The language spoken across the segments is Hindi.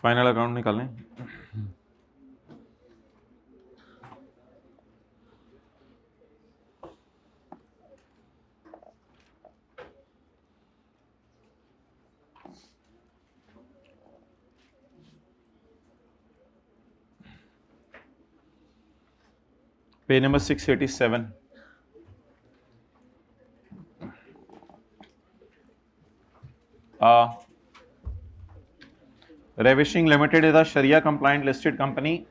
फाइनल अकाउंट निकालें। Page number 687। Ravishing Limited is a Sharia compliant listed company.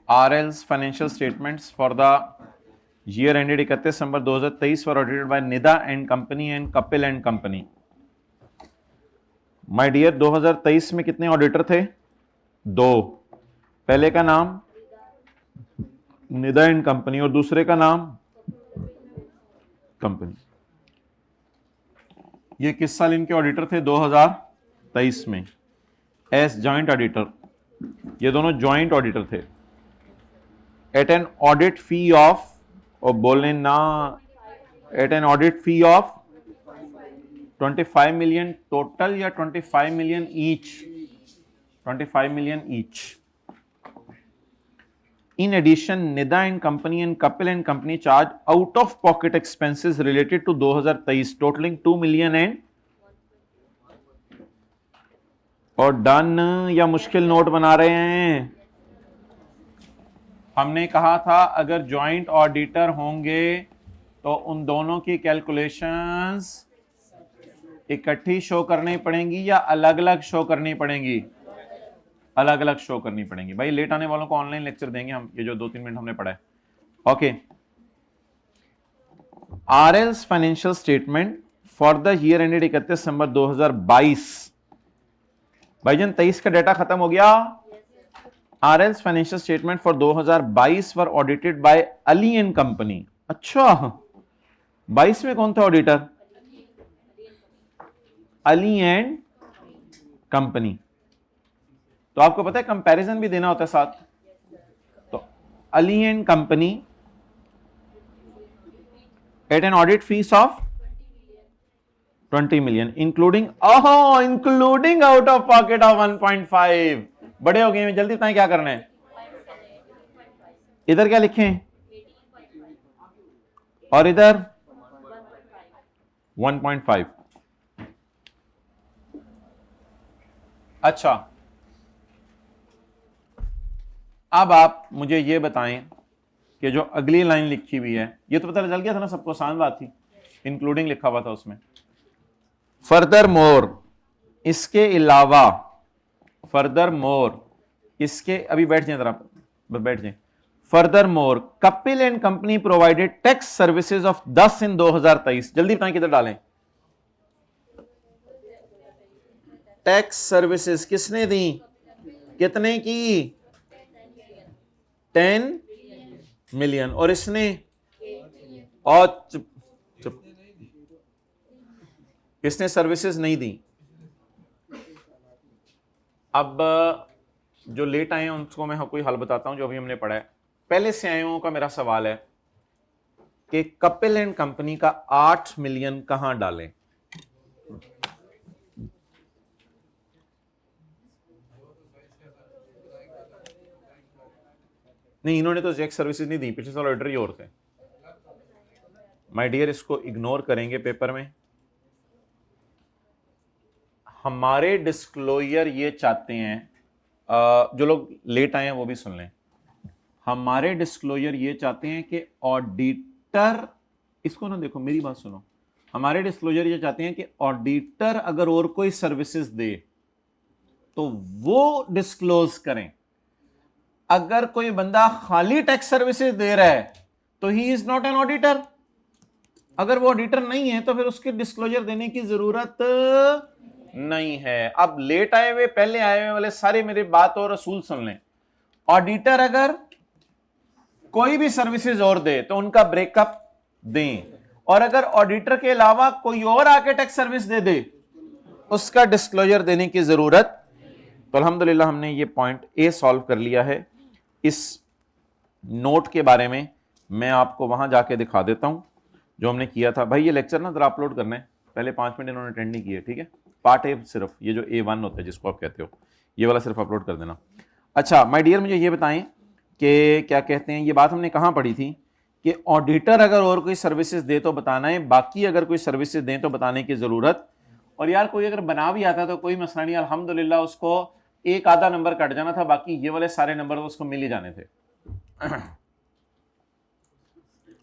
RL's financial statements for the year ended 31 December 2023 were audited by Nida and Company and Kapil and Company. My dear, 2023 में कितने ऑडिटर थे? 2। पहले का नाम निदा एंड कंपनी और दूसरे का नाम कंपनी। ये किस साल इनके ऑडिटर थे? 2023 में एज जॉइंट ऑडिटर। ये दोनों जॉइंट ऑडिटर थे। At an audit fee of, और बोलने ना, at an audit fee of 25 million total या 25 million each? 25 million each. In addition, Nida and Company and Kapil and Company charge out of pocket expenses related to 2023 totaling 2 million and, और डन या मुश्किल नोट बना रहे हैं? हमने कहा था अगर जॉइंट ऑडिटर होंगे तो उन दोनों की कैलकुलेशंस इकट्ठी शो करनी पड़ेंगी या अलग अलग शो करनी पड़ेंगी? अलग अलग शो करनी पड़ेंगी। भाई लेट आने वालों को ऑनलाइन लेक्चर देंगे हम, ये जो 2-3 मिनट हमने पढ़ा है। Okay, RLS financial statement for the year ended 31 December 2022। भाईजान 23 का डाटा खत्म हो गया। RLS financial statement for 2022 were audited by Ali and company. अच्छा, 22 में कौन था ऑडिटर? Ali and company. तो आपको पता है कंपैरिजन भी देना होता है साथ। तो Ali and company at an audit fees of 20 million including including out of pocket of 1.5। बड़े हो गए, जल्दी बताएं क्या करना है। इधर क्या लिखें और इधर 1.5। अच्छा, अब आप मुझे ये बताएं कि जो अगली लाइन लिखी हुई है, ये तो पता चल गया था ना सबको, आसान बात थी, इंक्लूडिंग लिखा हुआ था उसमें। फर्दर मोर, इसके अलावा, फर्दर मोर, इसके, अभी बैठ जाए जरा, बैठ जाए। Further more, Kapil and company provided tax services of 10 इन 2023। जल्दी बताएं किधर डालें। टैक्स सर्विसेज किसने दी? कितने की? 10 million। और इसने, और चुप चुप, इसने सर्विसेज नहीं दी। अब जो लेट आए हैं उनको मैं कोई हल बताता हूं जो अभी हमने पढ़ा है। पहले से आए हुओं का मेरा सवाल है कि कपिल एंड कंपनी का 8 million कहां डालें? नहीं, इन्होंने तो चेक सर्विसेज नहीं दी, पिछले साल ऑडिटर ही और थे। माय डियर, इसको इग्नोर करेंगे पेपर में। हमारे डिस्क्लोजर ये चाहते हैं, जो लोग लेट आए हैं वो भी सुन लें। हमारे डिस्क्लोजर ये चाहते हैं कि ऑडिटर, इसको ना देखो, मेरी बात सुनो। हमारे डिस्क्लोजर ये चाहते हैं कि ऑडिटर अगर और कोई सर्विसेज दे तो वो डिस्क्लोज करें। अगर कोई बंदा खाली टैक्स सर्विसेज दे रहा है तो he is not an auditor. अगर वो ऑडिटर नहीं है तो फिर उसके डिस्क्लोजर देने की जरूरत नहीं है। अब लेट आए हुए, पहले आए हुए वाले सारे मेरे बात और रसूल सुन लें। ऑडिटर अगर कोई भी सर्विसेज और दे तो उनका ब्रेकअप दें, और अगर ऑडिटर के अलावा कोई और आके टैक्स सर्विस दे दे उसका डिस्क्लोजर देने की जरूरत। तो अल्हम्दुलिल्लाह हमने ये पॉइंट ए सॉल्व कर लिया है। इस नोट के बारे में मैं आपको वहां जाके दिखा देता हूं जो हमने किया था। भाई ये लेक्चर ना जरा अपलोड करना है, पहले 5 मिनट इन्होंने अटेंड नहीं किए, ठीक है। पार्ट ए सिर्फ, ये जो A1 होता है जिसको आप कहते हो, ये वाला सिर्फ अपलोड कर देना। अच्छा माय डियर, मुझे ये बताएं कि क्या कहते हैं, ये बात हमने कहाँ पढ़ी थी कि ऑडिटर अगर और कोई सर्विसेज दे तो बताना है, बाकी अगर कोई सर्विसेज दें तो बताने की जरूरत। और यार कोई अगर बना भी आता तो कोई मसला नहीं, अल्हम्दुलिल्लाह उसको एक आधा नंबर कट जाना था, बाकी ये वाले सारे नंबर तो उसको मिल ही जाने थे।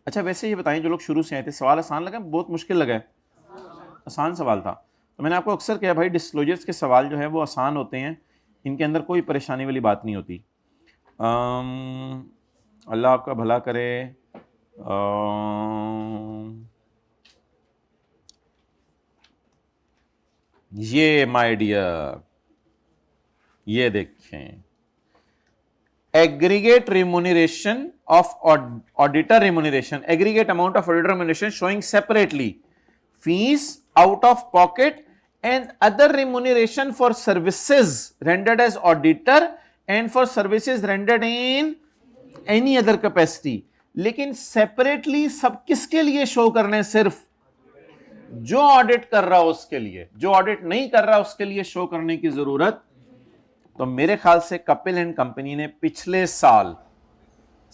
अच्छा वैसे ये बताएं, जो लोग शुरू से आए थे, सवाल आसान लगा बहुत मुश्किल लगा है? आसान सवाल था। तो मैंने आपको अक्सर कहा भाई डिस्क्लोजर्स के सवाल जो है वो आसान होते हैं, इनके अंदर कोई परेशानी वाली बात नहीं होती। अल्लाह आपका भला करे। ये माय डियर, ये देखें, aggregate remuneration of auditor remuneration, aggregate amount of auditor remuneration showing separately fees out of pocket and other remuneration for services rendered as auditor and for services rendered in any other capacity. लेकिन सेपरेटली सब किसके लिए शो करने? सिर्फ जो ऑडिट कर रहा हो उसके लिए, जो ऑडिट नहीं कर रहा उसके लिए शो करने की जरूरत। तो मेरे ख्याल से कपिल एंड कंपनी ने पिछले साल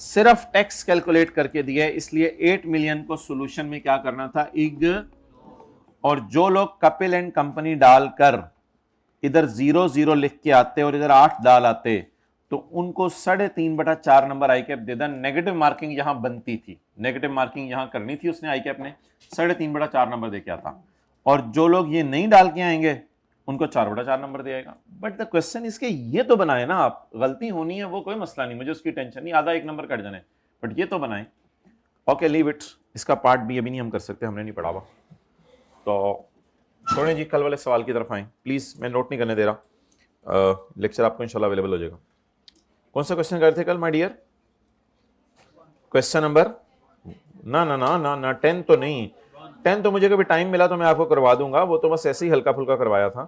सिर्फ टैक्स कैलकुलेट करके दिया है, इसलिए 8 मिलियन को सॉल्यूशन में क्या करना था, इग। और जो लोग कपिल एंड कंपनी डालकर इधर 0 लिख के आते और इधर 8 डाल आते तो उनको 3.5/4 नंबर आई कैप दे दें। नेगेटिव मार्किंग यहां बनती थी, नेगेटिव मार्किंग यहां करनी थी उसने, आई कैप ने 3.5/4 नंबर दे के आता। और जो लोग ये नहीं डाल के आएंगे उनको 4/4 नंबर देगा। बट द क्वेश्चन इसके ये तो बनाए ना आप, गलती होनी है वो कोई मसला नहीं, मुझे उसकी टेंशन नहीं, आधा 1 नंबर कट जाने, बट ये तो बनाए। ओके लीव इट, इसका पार्ट भी अभी नहीं हम कर सकते, हमने नहीं पढ़ा हुआ। तो छोड़ें जी, कल वाले सवाल की तरफ आएँ प्लीज, मैं नोट नहीं करने दे रहा, लेक्चर आपको इंशाल्लाह अवेलेबल हो जाएगा। कौन सा क्वेश्चन कर रहे थे कल माय डियर? क्वेश्चन नंबर ना ना ना ना ना 10 तो नहीं, 10 तो मुझे कभी टाइम मिला तो मैं आपको करवा दूंगा, वो तो बस ऐसे ही हल्का फुल्का करवाया था।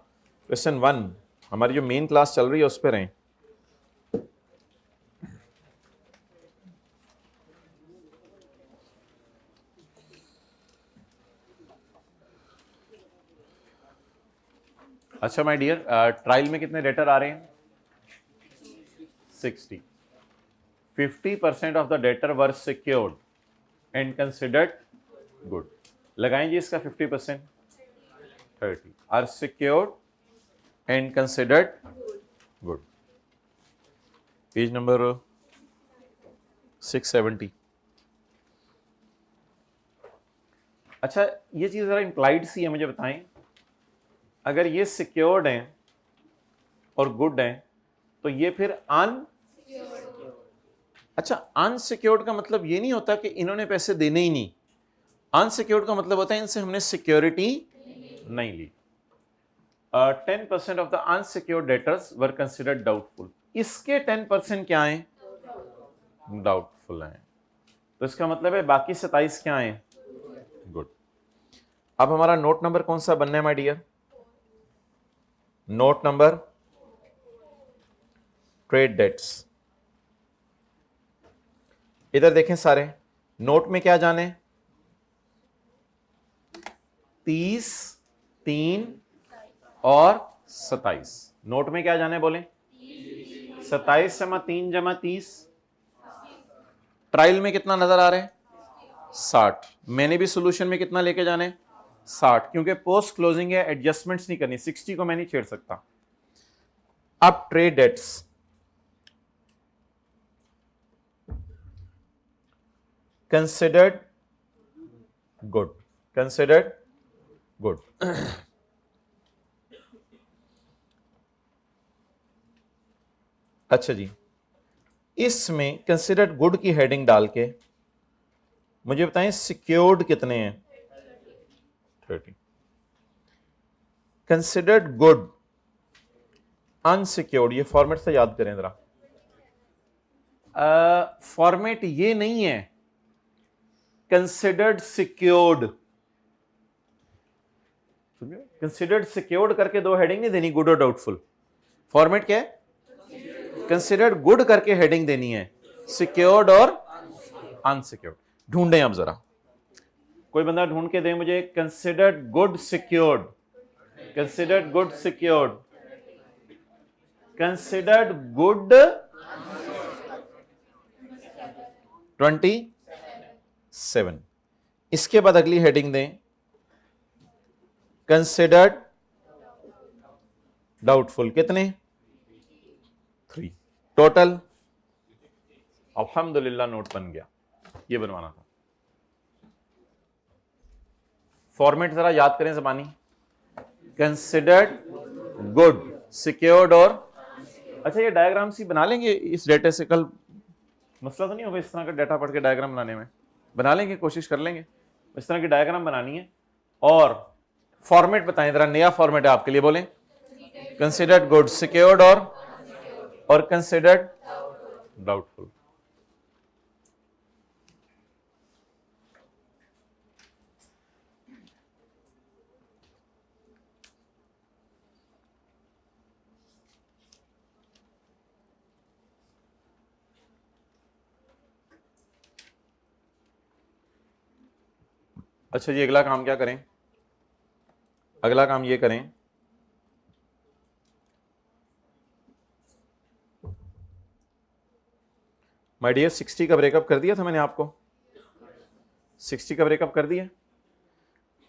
क्वेश्चन 1 हमारी जो मेन क्लास चल रही है उस पर रहें। अच्छा माय डियर, ट्रायल में कितने डेटर आ रहे हैं? 60। 50% of the debtor were secured and considered good. लगाएं जी इसका 50%। 30 are secured and considered good. Page number 670। अच्छा ये चीज जरा इंप्लाइड सी है, मुझे बताएं, अगर ये सिक्योर्ड हैं और गुड हैं तो ये फिर अच्छा अनसिक्योर्ड का मतलब ये नहीं होता कि इन्होंने पैसे देने ही नहीं, अनसिक्योर्ड का मतलब होता है इनसे हमने सिक्योरिटी नहीं ली। 10% of the unsecured debtors were considered doubtful, इसके 10% क्या है? डाउटफुल हैं, तो इसका मतलब है बाकी 27 क्या है? गुड। अब हमारा नोट नंबर कौन सा बनना है my dear? Note number trade debts. इधर देखें सारे, नोट में क्या जाने? 30, 3 और 27। नोट में क्या जाने बोले? 27 जमा 3 जमा 30। ट्रायल में कितना नजर आ रहा है? 60। मैंने भी सॉल्यूशन में कितना लेके जाने? 60, क्योंकि पोस्ट क्लोजिंग है, एडजस्टमेंट्स नहीं करनी, 60 को मैं नहीं छेड़ सकता। अब trade debts, considered good, considered good. अच्छा जी, इसमें कंसिडर्ड गुड की हेडिंग डाल के मुझे बताएं सिक्योर्ड कितने हैं? 30। कंसिडर्ड गुड अनसिक्योर्ड, ये फॉर्मेट से याद करें जरा। फॉर्मेट ये नहीं है, कंसिडर्ड सिक्योर्ड, कंसिडर्ड सिक्योर्ड करके 2 हेडिंग नहीं देनी, गुड और डाउटफुल। फॉर्मेट क्या है? कंसिडर्ड गुड करके हेडिंग देनी है, सिक्योर्ड और अनसिक्योर्ड। ढूंढें अब जरा, कोई बंदा ढूंढ के दे मुझे considered good secured, considered good secured, considered good 27। इसके बाद अगली हेडिंग दें, कंसिडर्ड डाउटफुल कितने? 3। टोटल अल्हम्दुलिल्लाह नोट बन गया। ये बनवाना था। फॉर्मेट जरा याद करें ज़बानी। कंसिडर्ड गुड, सिक्योर्ड और अच्छा, ये डायग्राम सी बना लेंगे इस डेटा से, कल मसला तो नहीं होगा इस तरह का डेटा पढ़ के डायग्राम बनाने में? बना लेंगे, कोशिश कर लेंगे। इस तरह की डायग्राम बनानी है। और फॉर्मेट बताएं जरा, नया फॉर्मेट है आपके लिए, बोलें। कंसिडर्ड गुड, सिक्योर्ड और कंसिडर्ड डाउटफुल। अच्छा जी, अगला काम क्या करें? अगला काम ये करें, माय डियर 60 का ब्रेकअप कर दिया था मैंने आपको। 60 का ब्रेकअप कर दिया।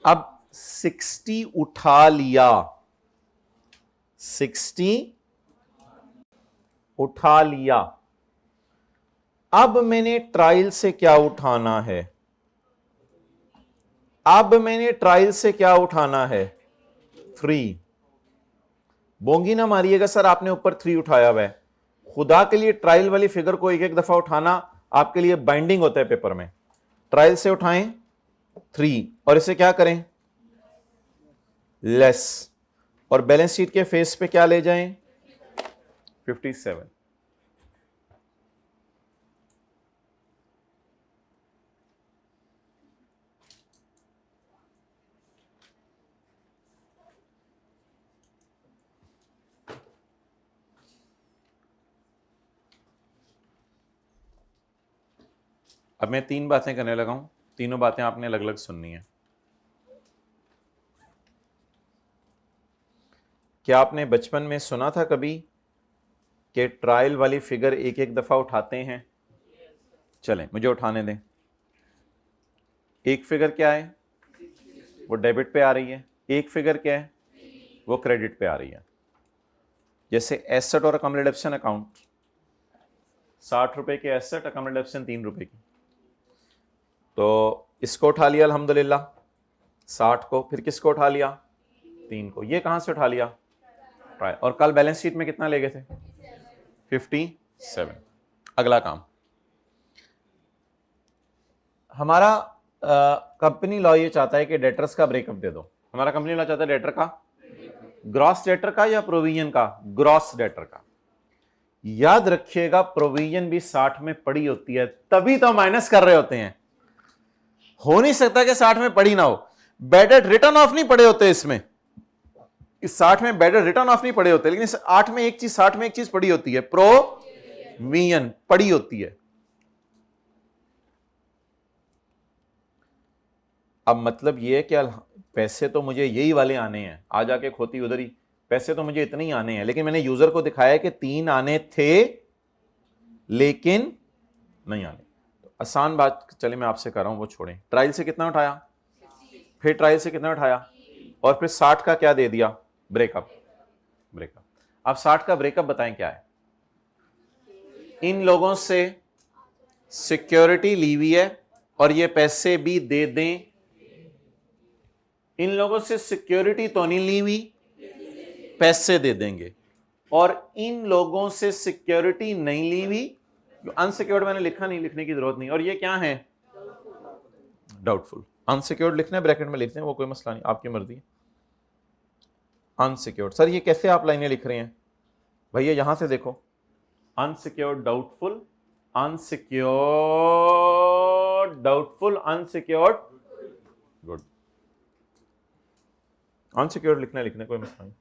अब 60 उठा लिया, 60 उठा लिया। अब मैंने ट्रायल से क्या उठाना है? अब मैंने ट्रायल से क्या उठाना है? 3। बोंगी ना मारिएगा सर, आपने ऊपर 3 उठाया हुआ है। खुदा के लिए ट्रायल वाली फिगर को एक एक दफा उठाना आपके लिए बाइंडिंग होता है पेपर में। ट्रायल से उठाएं 3 और इसे क्या करें? लेस, और बैलेंस शीट के फेस पे क्या ले जाएं? 57। अब मैं 3 बातें करने लगा हूं, तीनों बातें आपने अलग अलग सुननी है। क्या आपने बचपन में सुना था कभी कि ट्रायल वाली फिगर एक एक दफा उठाते हैं? चलें, मुझे उठाने दें। एक फिगर क्या है? वो डेबिट पे आ रही है। एक फिगर क्या है? वो क्रेडिट पे आ रही है। जैसे एसेट और अकोमोडेशन अकाउंट, 60 रुपए के एसेट, अकोमोडेशन 3 रुपए की। तो इसको उठा लिया अल्हम्दुलिल्लाह 60 को, फिर किसको उठा लिया? 3 को। ये कहां से उठा लिया? और कल बैलेंस शीट में कितना ले गए थे? 57। अगला काम, हमारा कंपनी लॉ ये चाहता है कि डेटर्स का ब्रेकअप दे दो। हमारा कंपनी लॉ चाहता है डेटर का, ग्रॉस डेटर का या प्रोविजन का? ग्रॉस डेटर का। याद रखिएगा प्रोविजन भी 60 में पड़ी होती है, तभी तो माइनस कर रहे होते हैं। हो नहीं सकता कि 60 में पड़ी ना हो। बैड डेट रिटर्न ऑफ नहीं पड़े होते इसमें, इस 60 में बैड डेट रिटर्न ऑफ नहीं पड़े होते, लेकिन इस 8 में एक चीज, 60 में एक चीज पड़ी होती है, प्रोविजन पड़ी होती है। अब मतलब यह है कि पैसे तो मुझे यही वाले आने हैं, आ जाके खोती उधर ही, पैसे तो मुझे इतने ही आने हैं, लेकिन मैंने यूजर को दिखाया कि 3 आने थे लेकिन नहीं आने। तो आसान बात, चले मैं आपसे कर रहा हूं, वो छोड़ें। ट्रायल से कितना उठाया? फिर ट्रायल से कितना उठाया? और फिर 60 का क्या दे दिया? ब्रेकअप। अब 60 का ब्रेकअप बताएं क्या है? इन लोगों से सिक्योरिटी ली हुई है और ये पैसे भी दे दें। इन लोगों से सिक्योरिटी तो नहीं ली हुई, पैसे दे देंगे। और इन लोगों से सिक्योरिटी नहीं ली हुई, अनसिक्योर्ड मैंने लिखा नहीं, लिखने की जरूरत नहीं। और ये क्या है? डाउटफुल। अनसिक्योर्ड लिखना है, ब्रैकेट में लिखते हैं, वो कोई मसला नहीं, आपकी मर्जी है। अनसिक्योर्ड, सर ये कैसे आप लाइनें लिख रहे हैं? भैया यहां से देखो, unsecured doubtful, unsecured doubtful, unsecured good. Unsecured लिखना कोई मसला नहीं।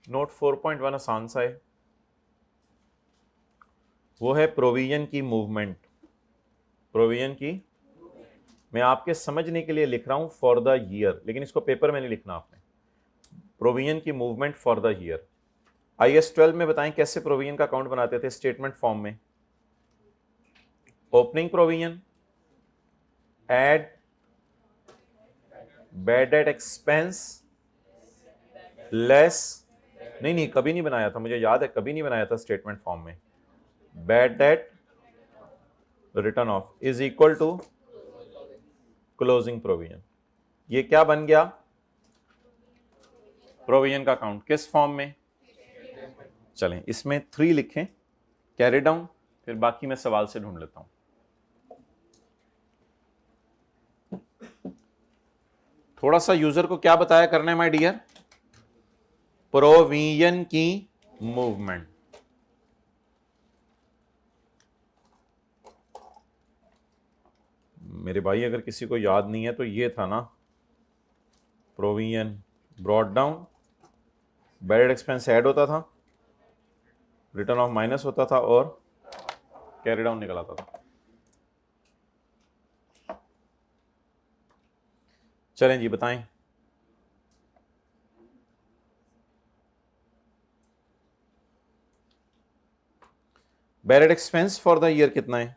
नोट 4.1 आसान सा है, वो है प्रोविजन की मूवमेंट। प्रोविजन की, मैं आपके समझने के लिए लिख रहा हूं फॉर द ईयर, लेकिन इसको पेपर में नहीं लिखना आपने। प्रोविजन की movement for the year. IAS 12 में बताएं कैसे प्रोविजन का अकाउंट बनाते थे स्टेटमेंट फॉर्म में। Opening provision, add bad debt expense, less, नहीं कभी नहीं बनाया था, मुझे याद है कभी नहीं बनाया था स्टेटमेंट फॉर्म में। Bad debt written off is equal to closing provision. ये क्या बन गया? प्रोविजन का अकाउंट। किस फॉर्म में? चलें इसमें 3 लिखें, कैरी डाउन, फिर बाकी मैं सवाल से ढूंढ लेता हूं। थोड़ा सा यूजर को क्या बताया करना है माय डियर? प्रोविजन की मूवमेंट। मेरे भाई अगर किसी को याद नहीं है तो ये था ना, provision brought down, bad expense add होता था, रिटर्न ऑफ माइनस होता था और कैरी डाउन निकल आता था। चलें जी बताएं। Bad expense for the year कितना है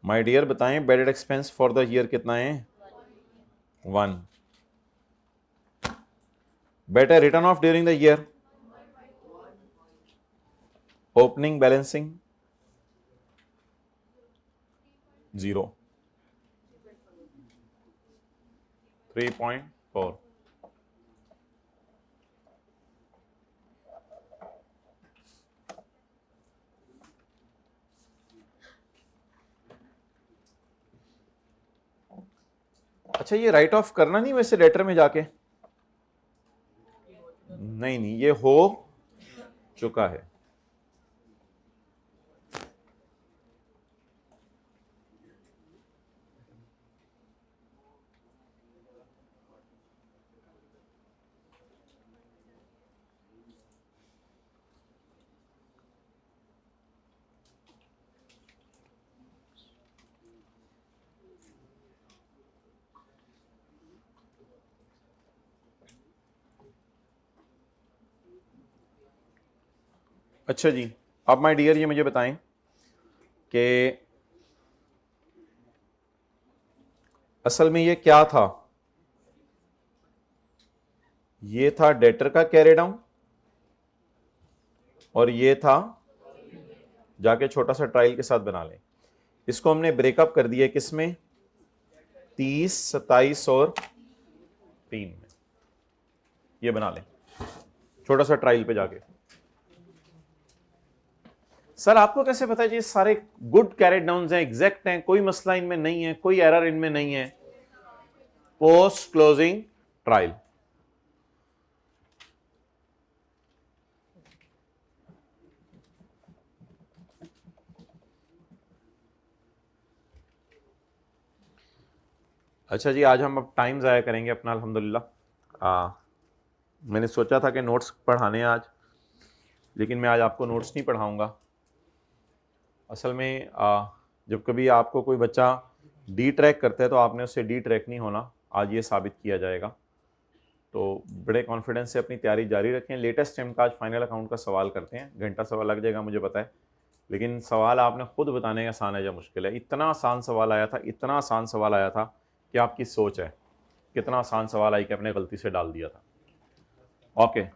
माय डियर? बताएं bad expense for the year कितना है? 1। बेटा return of during the year, opening balancing 0, 3.4। अच्छा ये राइट ऑफ करना नहीं वैसे लेटर में जाके? नहीं ये हो चुका है। अच्छा जी, अब माय डियर ये मुझे बताएं कि असल में ये क्या था? ये था डेटर का कैरी डाउन और ये था, जाके छोटा सा ट्रायल के साथ बना लें, इसको हमने ब्रेकअप कर दिया किसमें? 30, 27 और 3 में। ये बना लें छोटा सा ट्रायल पे जाके। सर आपको कैसे पता है जी सारे गुड कैरेट डाउन्स हैं, एग्जैक्ट हैं, कोई मसला इनमें नहीं है, कोई एरर इनमें नहीं है? Post closing trial. अच्छा जी, आज हम अब टाइम ज़ाया करेंगे अपना अल्हम्दुलिल्लाह। मैंने सोचा था कि नोट्स पढ़ाने हैं आज, लेकिन मैं आज आपको नोट्स नहीं पढ़ाऊंगा। असल में जब कभी आपको कोई बच्चा डी ट्रैक करता है तो आपने उससे डी ट्रैक नहीं होना, आज ये साबित किया जाएगा। तो बड़े कॉन्फिडेंस से अपनी तैयारी जारी रखें। लेटेस्ट टाइम का आज फाइनल अकाउंट का सवाल करते हैं, घंटा सवा लग जाएगा मुझे पता है, लेकिन सवाल आपने खुद बताने का आसान है या मुश्किल है। इतना आसान सवाल आया था, इतना आसान सवाल आया था कि आपकी सोच है कितना आसान सवाल आई कि आपने गलती से डाल दिया था। ओके,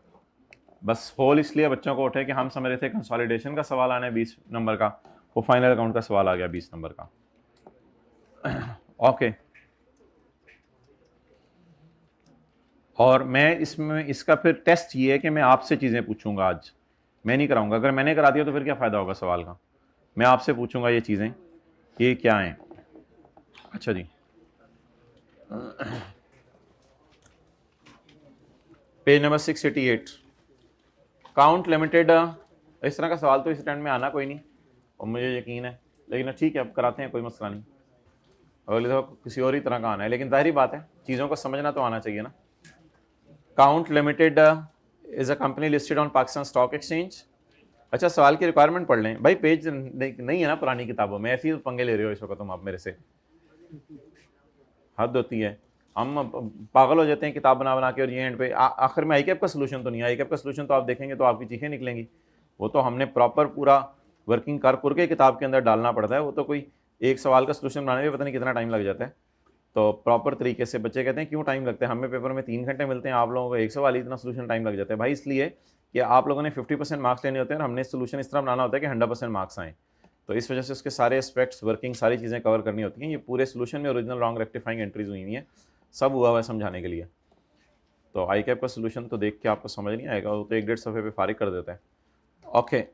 बस होल इसलिए बच्चों को उठे कि हम समझ रहे थे कंसोलिडेशन का सवाल आना है 20 नंबर का, वो फाइनल अकाउंट का सवाल आ गया 20 नंबर का। ओके, और मैं इसमें इसका फिर टेस्ट ये है कि मैं आपसे चीज़ें पूछूंगा आज, मैं नहीं कराऊंगा। अगर मैंने करा दिया तो फिर क्या फ़ायदा होगा सवाल का? मैं आपसे पूछूंगा ये चीज़ें, ये क्या हैं। अच्छा जी, पेज नंबर 688, काउंट लिमिटेड। इस तरह का सवाल तो इस स्टैंड में आना कोई नहीं और मुझे यकीन है, लेकिन ठीक है अब कराते हैं, कोई मसला नहीं। अगले दफ़ा किसी और ही तरह का आना है, लेकिन जाहिर बात है चीज़ों को समझना तो आना चाहिए ना। Count limited is a company listed on Pakistan stock exchange. अच्छा सवाल की रिक्वायरमेंट पढ़ लें भाई, पेज नहीं है ना पुरानी किताबों में, ऐसे ही पंगे ले रहे हो इस वक्त तुम आप मेरे से, हद होती है। हम पागल हो जाते हैं किताब बना बना के, और ये एंड पे आखिर में आईकैप का सोल्यूशन तो नहीं है। आईकैप का सोल्यूशन तो आप देखेंगे तो आपकी चीखें निकलेंगी। वो तो हमने प्रॉपर पूरा वर्किंग कर के किताब के अंदर डालना पड़ता है। वो तो कोई एक सवाल का सोल्यूशन बनाने में पता नहीं कितना टाइम लग जाता है। तो प्रॉपर तरीके से बच्चे कहते हैं क्यों टाइम लगता है, हमें पेपर में 3 घंटे मिलते हैं, आप लोगों को एक सवाल ही इतना सोल्यूशन टाइम लग जाता है। भाई इसलिए कि आप लोगों ने 50% मार्क्स लेने होते हैं और हमने सोल्यूशन इस तरह बनाना होता है कि 100% मार्क्स आए। तो इस वजह से उसके सारे एस्पेक्ट्स, वर्किंग, सारी चीज़ें कवर करनी होती हैं। ये पूरे सोल्यूशन में ओरिजिनल रॉन्ग रेक्टिफाइंग एंट्रीज हुई हुई हैं, सब हुआ हुआ है समझाने के लिए। तो आई कैप का सोल्यूशन तो देख के आपको समझ नहीं आएगा, वो तो 1-1.5 सफ़े पे फारिग कर देता है। ओके,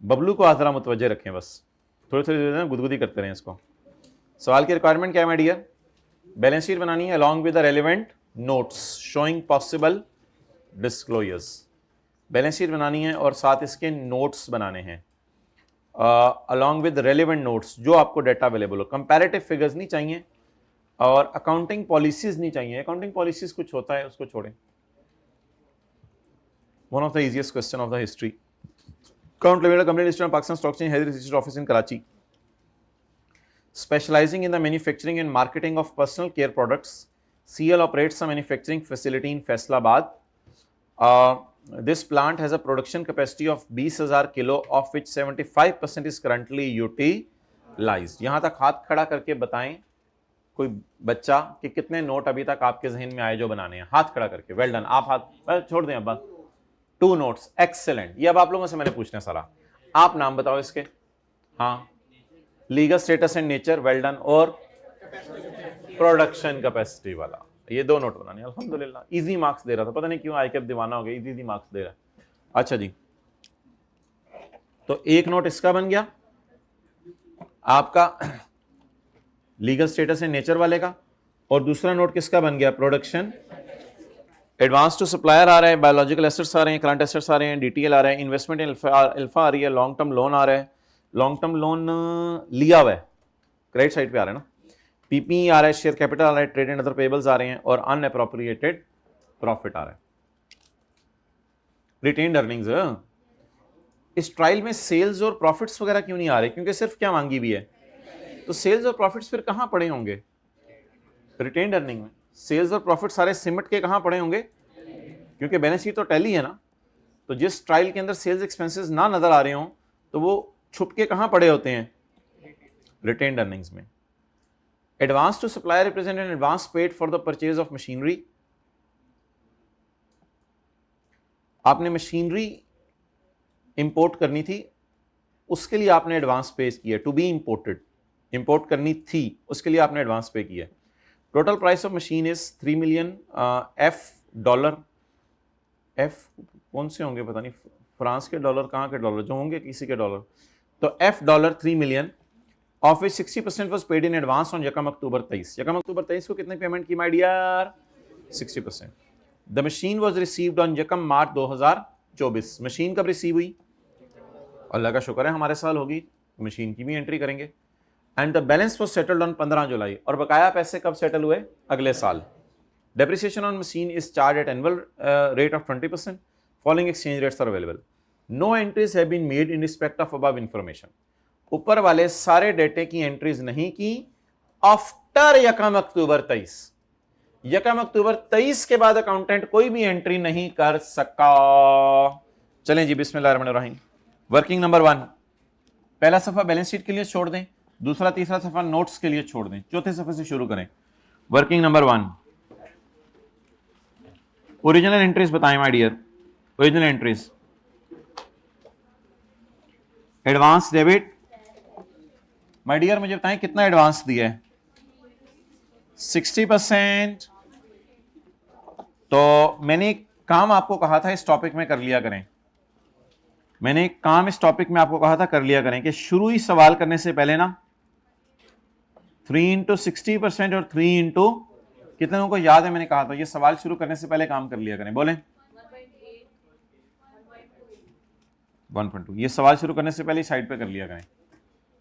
बबलू को आजरा मुतवज्जे रखें, बस थोड़ी थोड़ी देर में गुदगुदी करते रहें इसको। सवाल की रिक्वायरमेंट क्या है माय डियर? बैलेंस शीट बनानी है along with the relevant notes showing possible disclosures. Balance sheet बनानी है और साथ इसके नोट्स बनाने हैं अलॉन्ग विद रेलिवेंट नोट्स, जो आपको डेटा अवेलेबल हो। कंपैरेटिव फिगर्स नहीं चाहिए और अकाउंटिंग पॉलिसीज नहीं चाहिए। अकाउंटिंग पॉलिसीज कुछ होता है उसको छोड़ें। One of the easiest question of the history. Account Limited Company listed on Pakistan Stock Exchange, has a registered office in Karachi, specializing in the manufacturing and marketing of personal care products. CL operates a manufacturing facility in Faisalabad. This plant has a production capacity of 20,000 kilo, of which 75% is currently utilized. यहाँ तक हाथ खड़ा करके बताएं कोई बच्चा कि कितने नोट अभी तक आपके जहन में आए जो बनाने हैं। हाथ खड़ा करके। Well done. आप हाथ छोड़ दें। अब 2 नोट्स, एक्सेलेंट। ये अब आप लोगों से मैंने पूछना सारा। आप नाम बताओ इसके। हाँ, legal status and nature, well done. और प्रोडक्शन कैपेसिटी वाला, ये 2 नोट बनाने। अल्हम्दुलिल्लाह, इजी मार्क्स दे रहा था, पता नहीं क्यों आईकैप दीवाना हो गया, इजी मार्क्स दे रहा है। अच्छा जी, तो 1 नोट इसका बन गया आपका लीगल स्टेटस एंड नेचर वाले का, और दूसरा नोट किसका बन गया? प्रोडक्शन। एडवांस टू सप्लायर आ रहा है, बायोलॉजिकल एसेट्स आ रहे हैं, करंट एसेट्स आ रहे हैं, डीटीएल आ रहा है, इन्वेस्टमेंट इन अल्फा आ रही है, लॉन्ग टर्म लोन आ रहा है, लॉन्ग टर्म लोन लिया हुआ है, क्रेडिट साइड पे आ रहा है ना, पीपी आ रहा है, शेयर कैपिटल आ रहा है, ट्रेड एंड अदर पेबल्स आ रहे हैं, और अनएप्रोप्रिएटेड प्रॉफिट आ रहा है। Retained earnings. इस ट्रायल में सेल्स और प्रॉफिट्स वगैरह क्यों नहीं आ रहे? क्योंकि सिर्फ क्या मांगी भी है, तो सेल्स और प्रॉफिट्स फिर कहां पड़े होंगे? रिटेन्ड अर्निंग में। सेल्स और प्रॉफिट सारे सिमट के कहां पड़े होंगे? क्योंकि बैलेंस शीट तो टैली है ना, तो जिस ट्रायल के अंदर सेल्स एक्सपेंसेस ना नजर आ रहे हों तो वो छुप के कहां पड़े होते हैं? रिटेन्ड अर्निंग्स में। Advance to supplier represent an advance paid for the purchase of machinery. आपने मशीनरी इंपोर्ट करनी थी, उसके लिए आपने एडवांस पे किया। टू बी इंपोर्टेड, इंपोर्ट करनी थी, उसके लिए आपने एडवांस पे किया। Total price of machine is 3 million $, F कौन से होंगे पता नहीं, फ्रांस के डॉलर, कहाँ के डॉलर, जो होंगे किसी के डॉलर। तो $, 3 million, of which 60% was paid in advance on 1 October 23। 1 October 23 को कितने पेमेंट की my dear? 60%। The machine was received on 1 March 2024। Machine कब रिसीव हुई? अल्लाह का शुक्र है हमारे साल होगी, मशीन की भी एंट्री करेंगे। And the balance was settled on 15 July. और बकाया पैसे कब सेटल हुए? अगले साल। Depreciation on machine is charge at annual rate of 20%। Following exchange rates are available. No entries have been made in respect of above information. ऊपर वाले सारे डेटे की एंट्रीज नहीं की आफ्टर 1 अक्टूबर 23। 1 अक्टूबर 23 के बाद अकाउंटेंट कोई भी एंट्री नहीं कर सका। चलें जी, बिस्मिल्लाहिर्रहमानिर्रहीम। वर्किंग नंबर 1, पहला सफा बैलेंस शीट के लिए छोड़ दें, दूसरा तीसरा सफा नोट्स के लिए छोड़ दें, चौथे सफे से शुरू करें। वर्किंग नंबर 1, ओरिजिनल एंट्रीज बताएं my dear. Original entries, advance debit. My dear मुझे बताएं कितना एडवांस दिया है? 60%। तो मैंने एक काम आपको कहा था इस टॉपिक में कर लिया करें, मैंने एक काम इस टॉपिक में आपको कहा था कर लिया करें कि शुरू ही सवाल करने से पहले ना 3 × 60% और 3 × कितने लोगों को याद है मैंने कहा था ये सवाल शुरू करने से पहले काम कर लिया करें? बोलें 1.2। ये सवाल शुरू करने से पहले साइड पे कर लिया करें।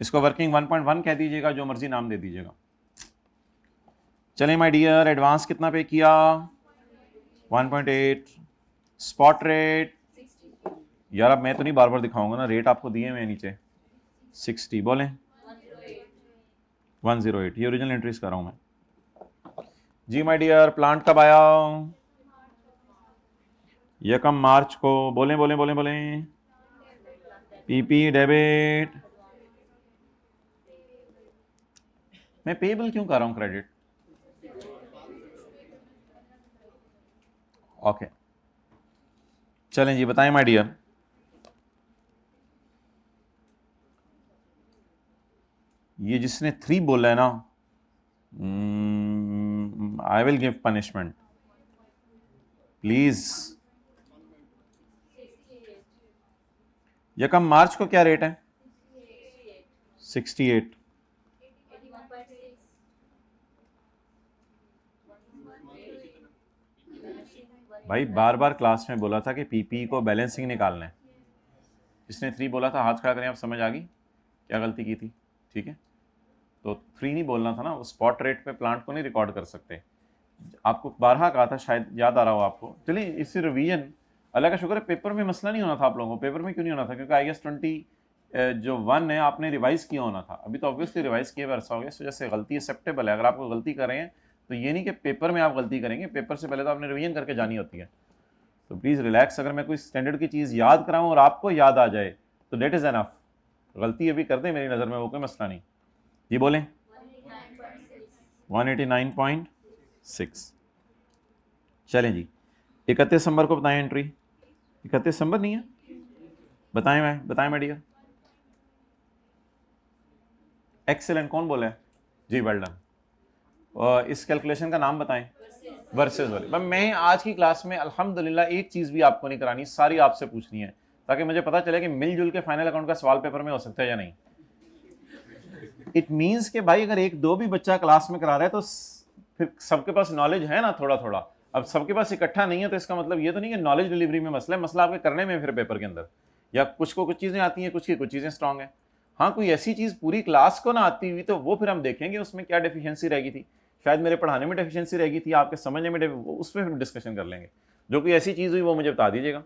इसको वर्किंग 1.1 कह दीजिएगा, जो मर्जी नाम दे दीजिएगा। चलें माय डियर, एडवांस कितना पे किया? 1.8। स्पॉट रेट, यार अब मैं तो नहीं बार बार दिखाऊंगा ना, रेट आपको दिए हुए नीचे। 60 बोलें 108, ये ओरिजिनल एंट्रीज कर रहा हूं मैं जी। माय डियर, प्लांट कब आया? 1 मार्च को। बोलें बोलें बोलें बोलें। PP debit. मैं पेबल क्यों कर रहा हूं क्रेडिट? ओके चलें जी, बताएं माय डियर। ये जिसने 3 बोला है ना, I will give punishment please. यकम मार्च को क्या रेट है? 68। भाई बार बार क्लास में बोला था कि पीपी को बैलेंसिंग निकालना है। जिसने 3 बोला था हाथ खड़ा करें। आप समझ आ गई क्या गलती की थी? ठीक है, तो 3 नहीं बोलना था ना। स्पॉट रेट पे प्लांट को नहीं रिकॉर्ड कर सकते। आपको 12 कहा था, शायद याद आ रहा हो आपको। चलिए इससे रिवीजन, अल्लाह का शुक्र है पेपर में मसला नहीं होना था आप लोगों को। पेपर में क्यों नहीं होना था? क्योंकि आई गेस 20 जो 1 है आपने रिवाइज किया होना था। अभी तो ऑब्वियसली रिवाइज किए हुए अरसा हो गया, इस वजह से गलती एक्सेप्टेबल है। अगर आपको गलती कर रहे हैं तो ये नहीं कि पेपर में आप गलती करेंगे, पेपर से पहले तो आपने रिवीजन करके जानी होती है। तो प्लीज़ रिलैक्स। अगर मैं कोई स्टैंडर्ड की चीज़ याद कराऊँ और आपको याद आ जाए तो डेट इज़ एनफ। गलती अभी कर दें मेरी नज़र में, वो कोई मसला नहीं। जी बोलें 189.6। चलें जी, 31 दिसंबर को बताएं एंट्री। 31 दिसंबर नहीं है? बताएं मैं डियर। एक्सेलेंट। कौन बोला है? जी वेल डन। इस कैलकुलेशन का नाम बताएं। वर्सेस वाली। मैं आज की क्लास में अल्हम्दुलिल्लाह एक चीज़ भी आपको नहीं करानी, सारी आपसे पूछनी है, ताकि मुझे पता चले कि मिलजुल के फाइनल अकाउंट का सवाल पेपर में हो सकता है या नहीं। इट मीन्स कि भाई अगर 1-2 भी बच्चा क्लास में करा रहा है तो फिर सबके पास नॉलेज है ना थोड़ा थोड़ा। अब सबके पास इकट्ठा नहीं है तो इसका मतलब ये तो नहीं कि नॉलेज डिलीवरी में मसला है। मसला आपके करने में फिर पेपर के अंदर, या कुछ को कुछ चीज़ें आती हैं, कुछ की कुछ चीज़ें स्ट्रांग है। हाँ, कोई ऐसी चीज़ पूरी क्लास को ना आती हुई तो वो फिर हम देखेंगे उसमें क्या डेफिशिएंसी रहेगी थी। शायद मेरे पढ़ाने में डेफिशिएंसी रहेगी थी, आपके समझने में, उस पर फिर डिस्कशन कर लेंगे। जो कोई ऐसी चीज़ हुई वो मुझे बता दीजिएगा।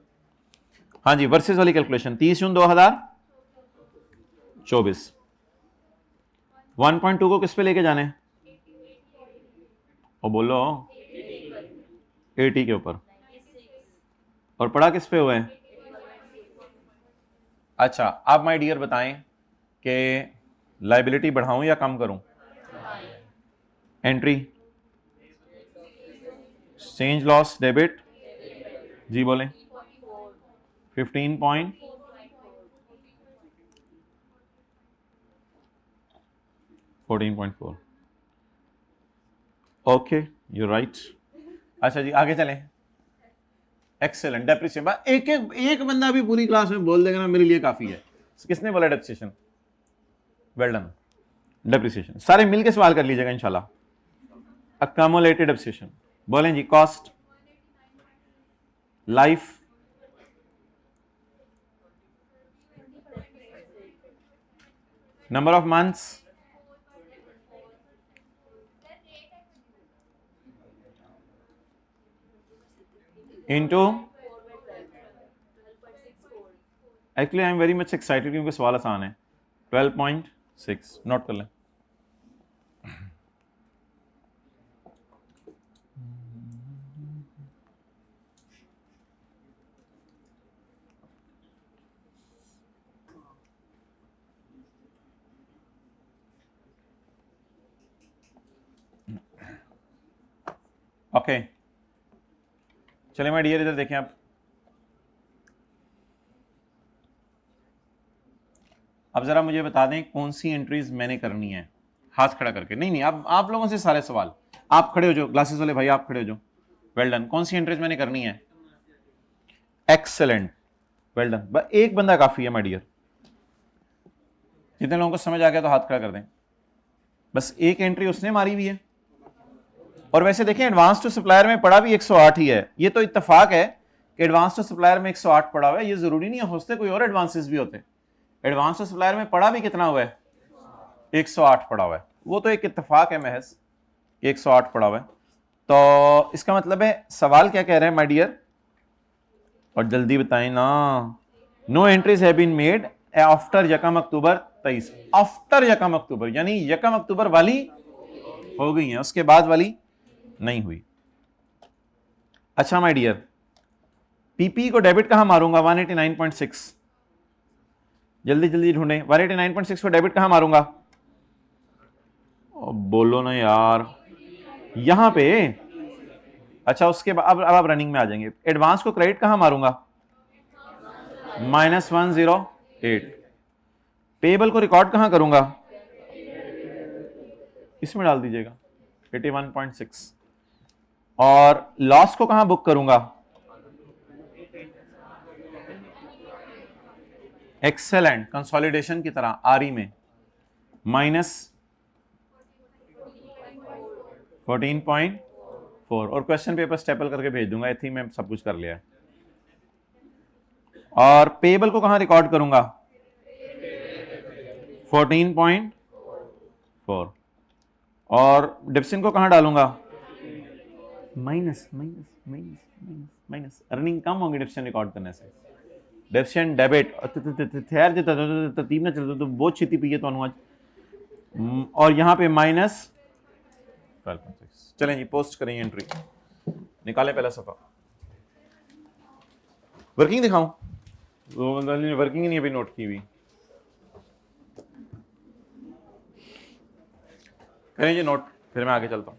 हाँ जी, वर्सेस वाली कैलकुलेशन 30 जून 2024। 1.2 को किस पे लेके जाने? और बोलो 80 के ऊपर। और पढ़ा किस पे हुआ है? अच्छा, आप माय डियर बताएं कि लायबिलिटी बढ़ाऊं या कम करूं? Entry exchange loss debit. जी बोलें 14.4। Okay you right. अच्छा जी आगे चलें। एक्सेलेंट। डेप्रिसिएशन एक बंदा भी पूरी क्लास में बोल देगा ना मेरे लिए काफी है। किसने बोला डेप्रिसिएशन? Well done. डेप्रिसिएशन सारे मिलके सवाल कर लीजिएगा इंशाल्लाह। अक्यूमुलेटेड डेप्रिसिएशन बोलें जी। Cost, life, number of months, into. Actually I am very much excited क्योंकि सवाल आसान है। 12.6 नोट कर लें। ओके चलिए मैं डियर इधर देखें आप। अब जरा मुझे बता दें कौन सी एंट्रीज मैंने करनी है, हाथ खड़ा करके। नहीं आप लोगों से सारे सवाल। आप खड़े हो जाओ, ग्लासेस वाले भाई आप खड़े हो जाओ। Well done. कौन सी एंट्रीज मैंने करनी है? Excellent well done. एक बंदा काफी है माय डियर। जितने लोगों को समझ आ गया तो हाथ खड़ा कर दें। बस एक एंट्री उसने मारी हुई है। और वैसे देखें एडवांस टू सप्लायर में पड़ा भी 108 ही है। ये तो इत्तेफाक है कि एडवांस टू सप्लायर में 108 पड़ा हुआ है। ये जरूरी नहीं है, हो सकते कोई और एडवांसेस भी होते। एडवांस टू सप्लायर में पड़ा भी कितना हुआ है? 108 पड़ा हुआ है। वो तो एक इत्तेफाक है महज, 108 पड़ा हुआ है। तो इसका मतलब है सवाल क्या कह रहे हैं माय डियर? और जल्दी बताएं ना। No entries have been made after यकम अक्टूबर 23, आफ्टर यकम अक्टूबर यानी यकम अक्टूबर वाली हो गई है, उसके बाद वाली नहीं हुई। अच्छा माय डियर, पीपी को डेबिट कहां मारूंगा? 189.6, जल्दी जल्दी ढूंढें। 189.6 को डेबिट कहां मारूंगा? बोलो ना यार, यहां पे। अच्छा उसके बाद अब आप रनिंग में आ जाएंगे। एडवांस को क्रेडिट कहां मारूंगा? -108। पेबल को रिकॉर्ड कहां करूंगा? इसमें डाल दीजिएगा 81.6। और लॉस को कहां बुक करूंगा? एक्सेलेंट, कंसोलिडेशन की तरह आरई में -14.4 और क्वेश्चन पेपर स्टेपल करके भेज दूंगा। आई थिंक मैं सब कुछ कर लिया है। और पेबल को कहां रिकॉर्ड करूंगा? 14.4। और डिप्सिन को कहां डालूंगा? Minus minus minus minus minus. Earning कम होंगी डिप्सिन रिकॉर्ड करने से। डिप्सिन डेबिट ठहर जे तरतीब ना चलते तो बहुत छीती पी है तो आज। और यहां पे -12.6। चलें जी, पोस्ट करें एंट्री, निकालें पहला सफा। वर्किंग दिखाऊं? वर्किंग ही नहीं अभी नोट की हुई। करें जी नोट, फिर मैं आगे चलता हूं।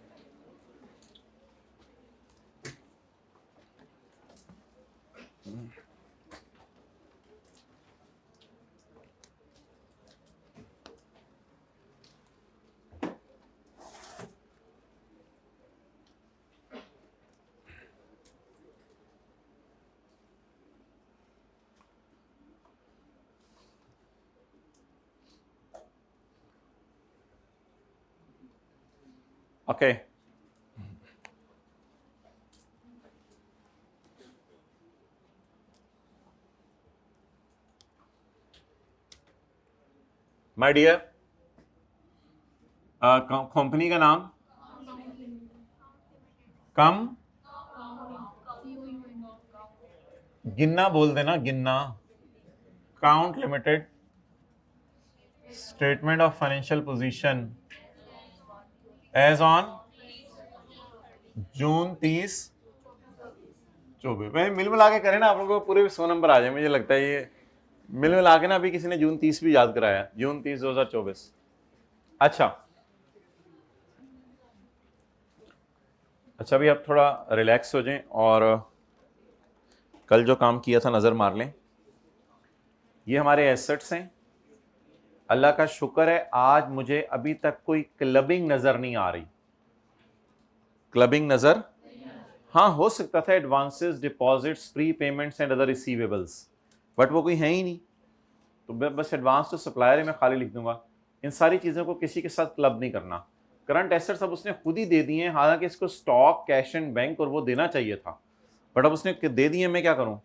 ओके माय डियर, कंपनी का नाम कम गिन्ना बोल देना, गिन्ना। Count limited, statement of financial position as on June 30 24। भाई मिल मिला के करें ना, आप लोगों को पूरे 100 नंबर आ जाए। मुझे लगता है ये मिल मिला के ना, अभी किसी ने जून 30 भी याद कराया, जून 30 2024। अच्छा अभी आप थोड़ा रिलैक्स हो जाएं और कल जो काम किया था नजर मार लें। ये हमारे एसेट्स हैं। अल्लाह का शुक्र है आज मुझे अभी तक कोई क्लबिंग नजर नहीं आ रही। क्लबिंग नजर, हाँ हो सकता था advances, deposits, pre payments and other receivables, but वो कोई है ही नहीं। तो बस एडवांस तो सप्लायर मैं खाली लिख दूंगा। इन सारी चीज़ों को किसी के साथ क्लब नहीं करना। करंट एसेट्स अब उसने खुद ही दे दिए हैं, हालांकि इसको स्टॉक, कैश एंड बैंक और वो देना चाहिए था, बट अब उसने दे दिए। मैं क्या करूं?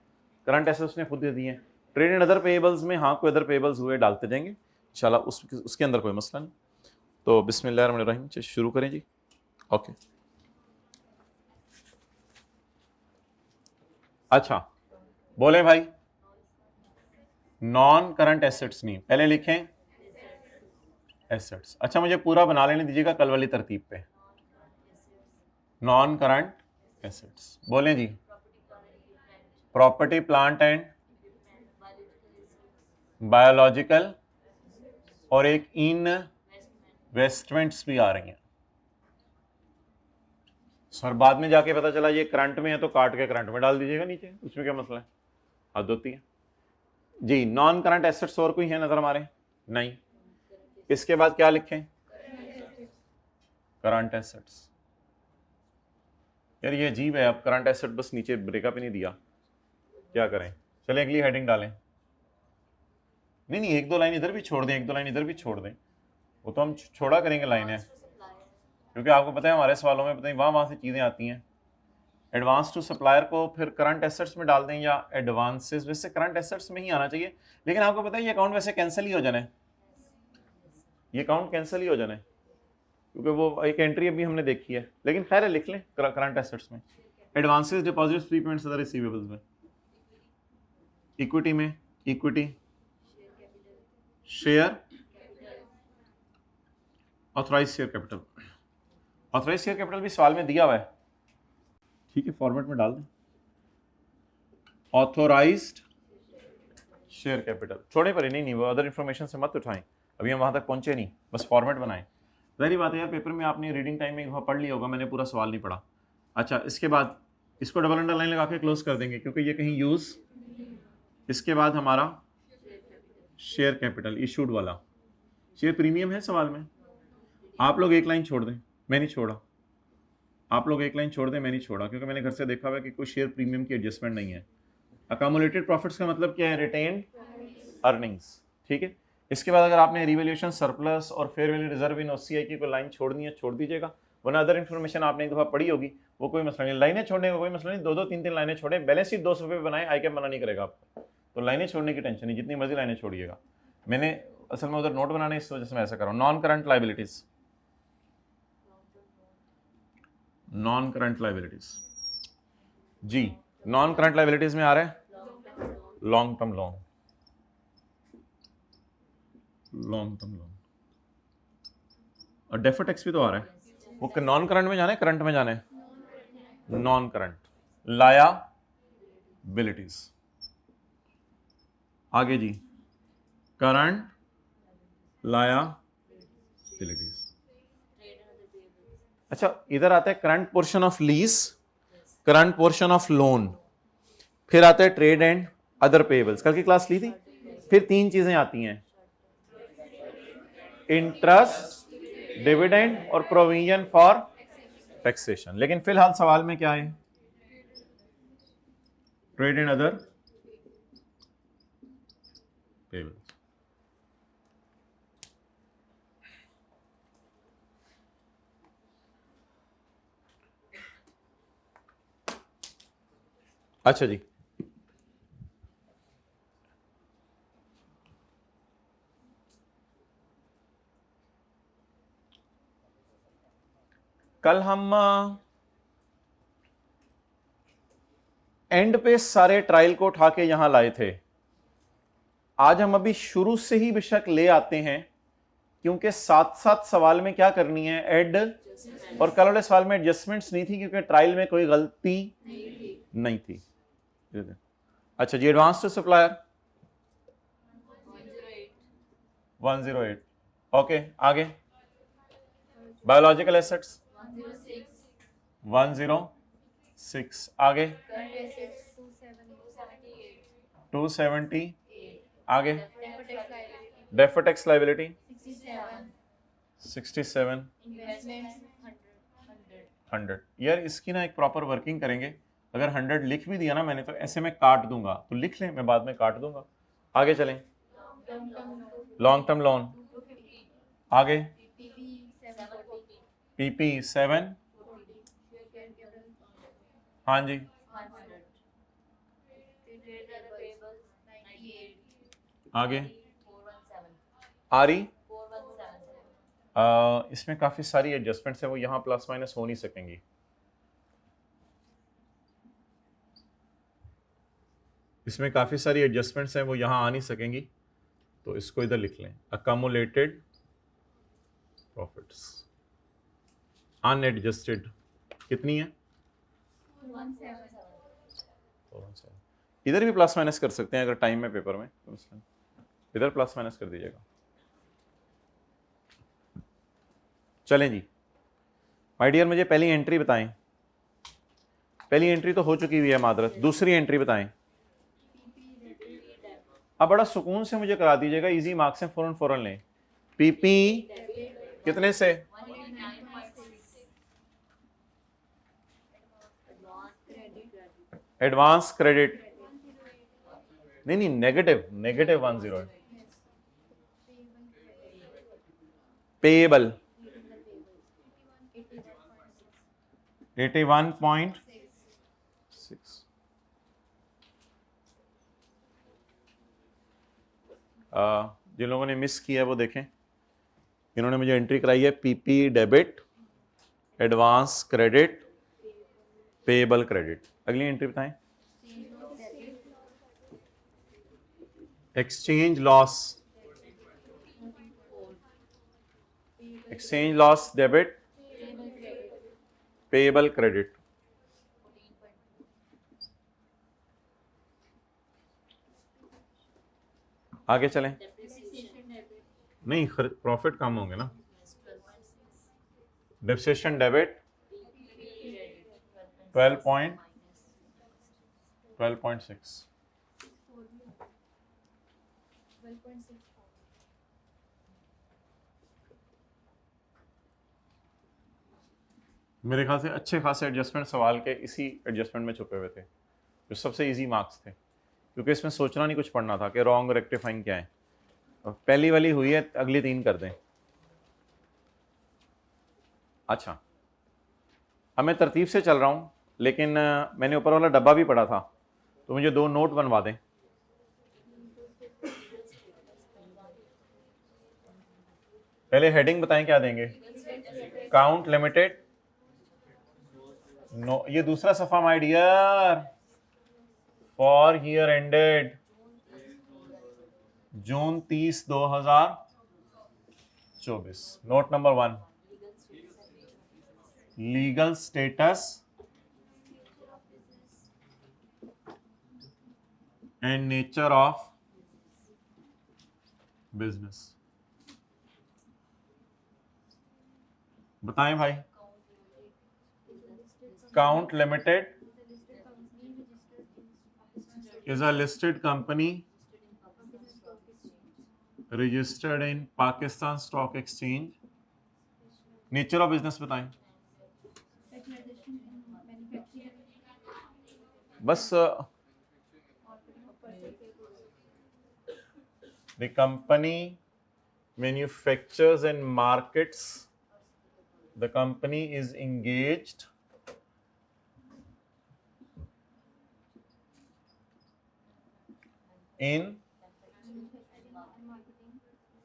करंट एसेट्स उसने खुद दे दिए हैं। ट्रेड एंड अदर पेबल्स में हाँ कोई अदर पेबल्स हुए डालते जाएंगे इंशाल्लाह, उसके अंदर कोई मसला नहीं। तो बिस्मिल्लाहिर्रहमानिर्रहीम शुरू करें जी। ओके अच्छा बोले भाई, नॉन करंट एसेट्स नहीं, पहले लिखें एसेट्स। अच्छा मुझे पूरा बना लेने दीजिएगा कल वाली तरतीब पे। नॉन करंट एसेट्स बोलें जी, प्रॉपर्टी प्लांट एंड बायोलॉजिकल, और एक इन्वेस्टमेंट्स भी आ रही हैं। सर बाद में जाके पता चला ये करंट में है तो काट के करंट में डाल दीजिएगा नीचे, उसमें क्या मसला है, हद होती है जी। नॉन करंट एसेट्स और कोई है नजर हमारे? नहीं। इसके बाद क्या लिखें? Current assets. यार ये अजीब है, अब करंट एसेट बस नीचे ब्रेकअप ही नहीं दिया, क्या करें? चले अगली हेडिंग डालें। नहीं एक दो लाइन इधर भी छोड़ दें, एक दो लाइन इधर भी छोड़ दें, वो तो हम छोड़ा करेंगे लाइनें, क्योंकि आपको पता है हमारे सवालों में पता नहीं वहाँ से चीज़ें आती हैं। एडवांस टू सप्लायर को फिर करंट एसेट्स में डाल दें या एडवांसेस, वैसे करंट एसेट्स में ही आना चाहिए, लेकिन आपको पता है ये अकाउंट वैसे कैंसिल ही हो जाना है, ये अकाउंट कैंसिल ही हो जाना है, क्योंकि वो एक एंट्री अभी हमने देखी है। लेकिन खैर लिख लें करंट एसेट्स में, advances, deposits, prepayments, other receivables में, इक्विटी में equity, share authorise share capital. Authorise share capital भी सवाल में दिया हुआ है, ठीक है, फॉर्मेट में डाल दें। ऑथोराइज्ड शेयर कैपिटल छोड़े पर ही नहीं वो अदर इंफॉर्मेशन से मत उठाएं, अभी हम वहां तक पहुंचे नहीं, बस फॉर्मेट बनाएं। जाहिर बात है यार, पेपर में आपने रीडिंग टाइम में एक बार पढ़ लिया होगा, मैंने पूरा सवाल नहीं पढ़ा। अच्छा, इसके बाद इसको डबल अंडरलाइन लगा के क्लोज कर देंगे क्योंकि ये कहीं यूज। इसके बाद हमारा शेयर कैपिटल इशूड वाला, शेयर प्रीमियम है सवाल में। आप लोग एक लाइन छोड़ दें, मैं नहीं छोड़ा, आप लोग एक लाइन छोड़ दें, मैं नहीं छोड़ा, क्योंकि मैंने घर से देखा हुआ है कि कोई शेयर प्रीमियम की एडजस्टमेंट नहीं है। अकामुलेटेड प्रॉफिट्स का मतलब क्या है? रिटेन्ड अर्निंग्स, ठीक है। इसके बाद अगर आपने रिवैल्यूएशन सरप्लस और fair value reserve in OCI की कोई लाइन छोड़नी है छोड़ दीजिएगा, वरना अदर इन्फॉर्मेशन आपने एक दफा पढ़ी होगी, वो कोई मसला नहीं। लाइनें छोड़ने का कोई मसला नहीं, दो दो तीन तीन लाइनें छोड़े, बैलेंस शीट 200 पे बनाए, आई कैप मना नहीं करेगा आपको, तो लाइनें छोड़ने की टेंशन नहीं, जितनी मर्जी लाइनें छोड़िएगा। मैंने असल में उधर नोट बनाने इस वजह से मैं ऐसा कर रहा हूँ। Non current liabilities, non current liabilities जी, नॉन करंट लाइबिलिटीज में आ रहा है long term loan, long term loan, और डेफर्ड टैक्स भी तो आ रहा है। वो नॉन करंट में जाना है, करंट में जाना है? Non current liabilities. आगे जी, करंट लायबिलिटीज। अच्छा, इधर आता है current portion of lease, current portion of loan, फिर आता है ट्रेड एंड अदर पेएबल्स। कल की क्लास ली थी। फिर तीन चीजें आती हैं, इंटरेस्ट, डिविडेंड और प्रोविजन फॉर टैक्सेशन। लेकिन फिलहाल सवाल में क्या है? Trade and other payables. अच्छा जी, कल हम एंड पे सारे ट्रायल को उठा के यहां लाए थे। आज हम अभी शुरू से ही बेशक ले आते हैं, क्योंकि साथ साथ सवाल में क्या करनी है? ऐड। और कल वाले सवाल में एडजस्टमेंट्स नहीं थी क्योंकि ट्रायल में कोई गलती नहीं थी। अच्छा जी, एडवांस टू सप्लायर 108, ओके। आगे बायोलॉजिकल एसेट्स 106, आगे 270, आगे डेफर्ड टैक्स लायबिलिटी 67, 100। यार इसकी ना एक प्रॉपर वर्किंग करेंगे। अगर 100 लिख भी दिया ना मैंने, तो ऐसे में काट दूंगा, तो लिख लें, मैं बाद में काट दूंगा। आगे चलें, लॉन्ग टर्म लोन, आगे पीपी 7, हाँ जी, आगे आरी, इसमें काफी सारी एडजस्टमेंट्स है, वो यहां प्लस माइनस हो नहीं सकेंगी। इसमें काफी सारी एडजस्टमेंट्स हैं, वो यहां आ नहीं सकेंगी, तो इसको इधर लिख लें। अकमुलेटेड प्रॉफिट्स अनएडजस्टेड कितनी है? 417। इधर भी प्लस माइनस कर सकते हैं अगर टाइम में, पेपर में, इधर प्लस माइनस कर दीजिएगा। चलें जी, माय डियर, मुझे पहली एंट्री बताएं। पहली एंट्री तो हो चुकी हुई है मादरत, दूसरी एंट्री बताएं। अब बड़ा सुकून से मुझे करा दीजिएगा, इजी मार्क्स हैं, फौरन फौरन लें। पीपी कितने से? एडवांस क्रेडिट नहीं, नेगेटिव 108। पेएबल 81.6। जिन लोगों ने मिस किया है वो देखें, इन्होंने मुझे एंट्री कराई है PP debit, advance credit, payable credit. अगली एंट्री बताएं। Exchange loss exchange loss debit, payable credit. आगे चलें। नहीं, प्रॉफिट कम होंगे ना। Depreciation debit 12.6। मेरे ख्याल से अच्छे खासे एडजस्टमेंट सवाल के इसी एडजस्टमेंट में छुपे हुए थे, जो सबसे इजी मार्क्स थे, क्योंकि इसमें सोचना नहीं कुछ पढ़ना था कि रॉन्ग रेक्टिफाइंग क्या है। पहली वाली हुई है, अगली 3 कर दें। अच्छा, अब मैं तरतीब से चल रहा हूं, लेकिन मैंने ऊपर वाला डब्बा भी पढ़ा था, तो मुझे 2 नोट बनवा दें। पहले हेडिंग बताएं क्या देंगे। काउंट लिमिटेड, नो, ये दूसरा सफा my dear, for year ended June 30, 2024। Note number 1, legal status and nature of business. बताएं भाई। Count Limited is a listed company registered in Pakistan Stock Exchange. Nature of business बताएं। बस the company manufactures and markets, the company is engaged in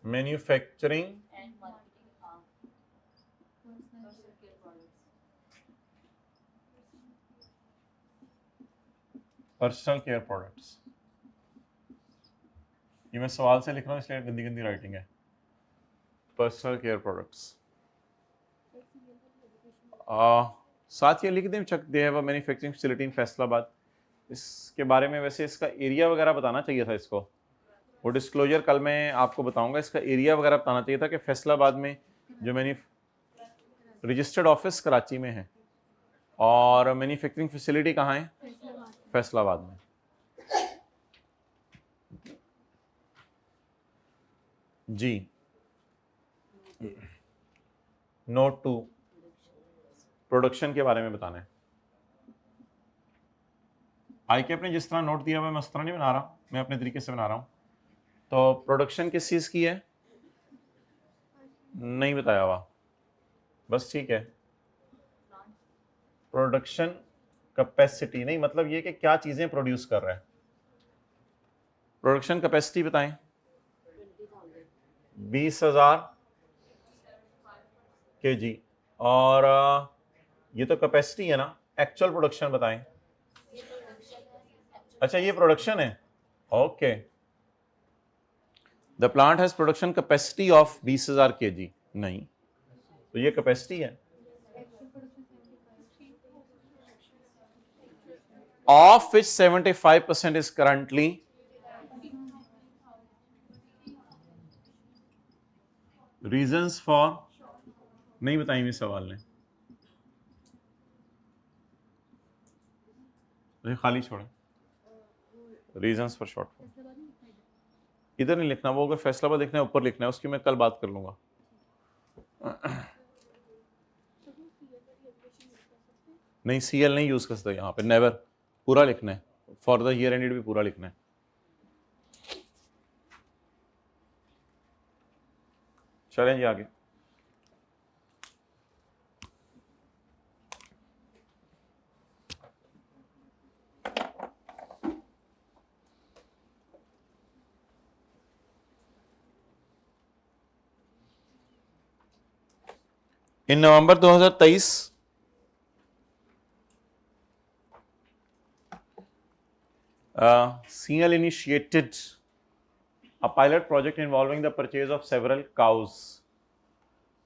manufacturing personal care products. ये मैं सवाल से लिख रहा हूँ, इसलिए गंदी गंदी राइटिंग है। पर्सनल केयर प्रोडक्ट्स, साथ ये लिख दें चक they have a manufacturing facility in Faisalabad. इसके बारे में वैसे इसका एरिया वगैरह बताना चाहिए था इसको, वो डिस्क्लोजर कल मैं आपको बताऊंगा। इसका एरिया वगैरह बताना चाहिए था कि फैसलाबाद में जो रजिस्टर्ड ऑफिस कराची में है और मैन्युफैक्चरिंग फैसिलिटी कहाँ है, फैसलाबाद में। जी, नोट 2, प्रोडक्शन के बारे में बताना है। आईकेप ने जिस तरह नोट दिया हुआ मैं उस तरह नहीं बना रहा, मैं अपने तरीके से बना रहा हूँ। तो प्रोडक्शन किस चीज़ की है नहीं बताया हुआ, बस ठीक है। प्रोडक्शन कैपेसिटी नहीं, मतलब ये कि क्या चीज़ें प्रोड्यूस कर रहा है। प्रोडक्शन कैपेसिटी बताएं। 20,000 kg, और ये तो कैपेसिटी है ना, एक्चुअल प्रोडक्शन बताएं। अच्छा, ये प्रोडक्शन है, okay. The plant has production capacity of 20,000 kg, नहीं तो ये कैपेसिटी है। Of which 75% is currently reasons for, नहीं बताएंगे सवाल ने, खाली छोड़े। रीजंस फॉर शॉर्टफॉल इधर नहीं लिखना, वो अगर फैसलाबाद लिखना है ऊपर लिखना है, उसकी मैं कल बात कर लूंगा। नहीं, सीएल नहीं यूज कर सकते यहाँ पे, नेवर, पूरा लिखना है। फॉर द ईयर एंडेड भी पूरा लिखना है। चलें जी आगे। इन नवंबर 2023 CL initiated a pilot project involving the purchase of several cows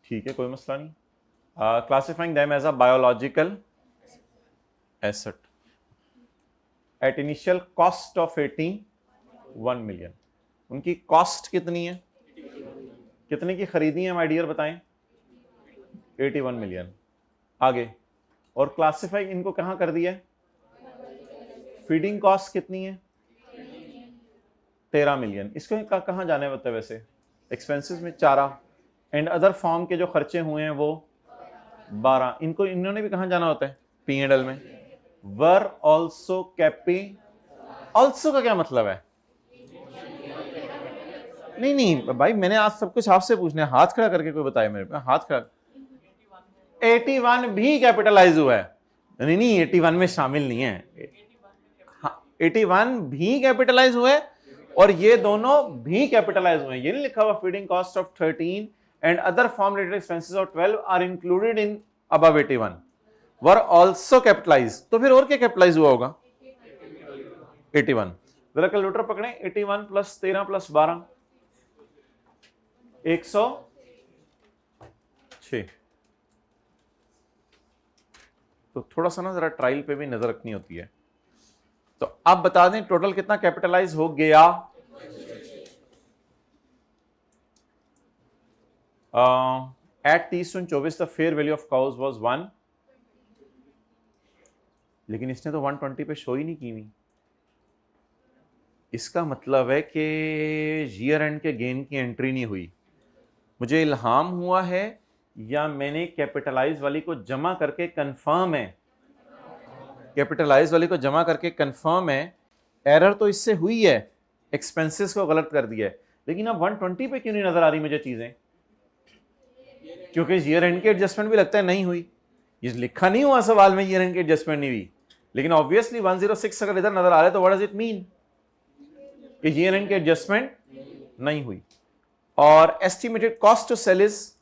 ठीक है, कोई मसला नहीं। Classifying them as a biological asset at initial cost of 81 million. उनकी कॉस्ट कितनी है, कितने की खरीदी है माय डियर बताएं? 81 मिलियन। आगे, और क्लासिफाई इनको कहां कर दिया है? फीडिंग कॉस्ट कितनी है? 13 मिलियन। इसको कहां जाने होता है वैसे? एक्सपेंसेस में चारा, एंड अदर फॉर्म के जो खर्चे हुए हैं वो 12। इनको इन्होंने भी कहां जाना होता है? P&L में। वर ऑल्सो कैपी, ऑल्सो का क्या मतलब है? नहीं नहीं भाई, मैंने आज सब कुछ आपसे पूछना है, हाथ खड़ा करके कोई बताए मेरे पे, हाथ खड़ा। 81 भी कैपिटलाइज हुआ है? नहीं नहीं, 81 में शामिल नहीं है। हाँ, 81 भी कैपिटलाइज हुआ है और ये दोनों भी कैपिटलाइज हुए हैं। ये नहीं लिखा हुआ feeding cost of 13 and other farm related expenses of 12 are included in above 81 were also capitalise. तो फिर और क्या कैपिटलाइज हुआ होगा? 81। जरा कैलकुलेटर पकड़े, 81 प्लस 13 प्लस 12 106। तो थोड़ा सा ना जरा ट्रायल पे भी नजर रखनी होती है। तो अब बता दें टोटल कितना कैपिटलाइज हो गया? At 30/24 the fair value of cows was 1, लेकिन इसने तो 120 पे शो ही नहीं की हुई। इसका मतलब है कि ईयर एंड के गेन की एंट्री नहीं हुई। मुझे इल्हाम हुआ है या मैंने कैपिटलाइज वाली को जमा करके कंफर्म है? कैपिटलाइज वाली को जमा करके कंफर्म है। एरर तो इससे हुई है, एक्सपेंसेस को गलत कर दिया है, लेकिन अब 120 पे क्यों नहीं नजर आ रही मुझे चीजें? क्योंकि ईयर एंड की एडजस्टमेंट भी लगता है नहीं हुई। ये लिखा नहीं हुआ सवाल में ईयर एंड की एडजस्टमेंट नहीं हुई, लेकिन ऑब्वियसली 106 अगर इधर नजर आ रहा है तो व्हाट डज इट मीन? कि ईयर एंड की एडजस्टमेंट नहीं हुई। और estimated cost to sell is,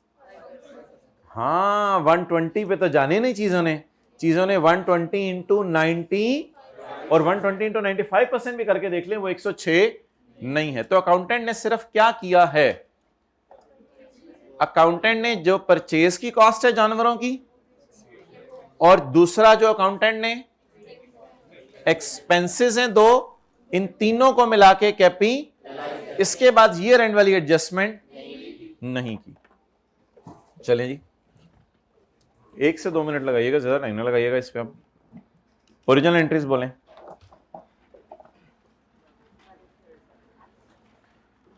हाँ 120 पे तो जाने नहीं चीजों ने 120 इंटू 90 और 120 इंटू 95% भी करके देख लें, वो 106 नहीं है। तो अकाउंटेंट ने सिर्फ क्या किया है? अकाउंटेंट ने जो परचेज की कॉस्ट है जानवरों की, और दूसरा जो अकाउंटेंट ने एक्सपेंसेस हैं दो, इन तीनों को मिला के कैपी, इसके बाद ईयर एंड वाली एडजस्टमेंट नहीं की। चलें जी, 1 से 2 मिनट लगाइएगा, ज्यादा टाइम ना लगाइएगा इस पे। आप ओरिजिनल एंट्रीज बोलें।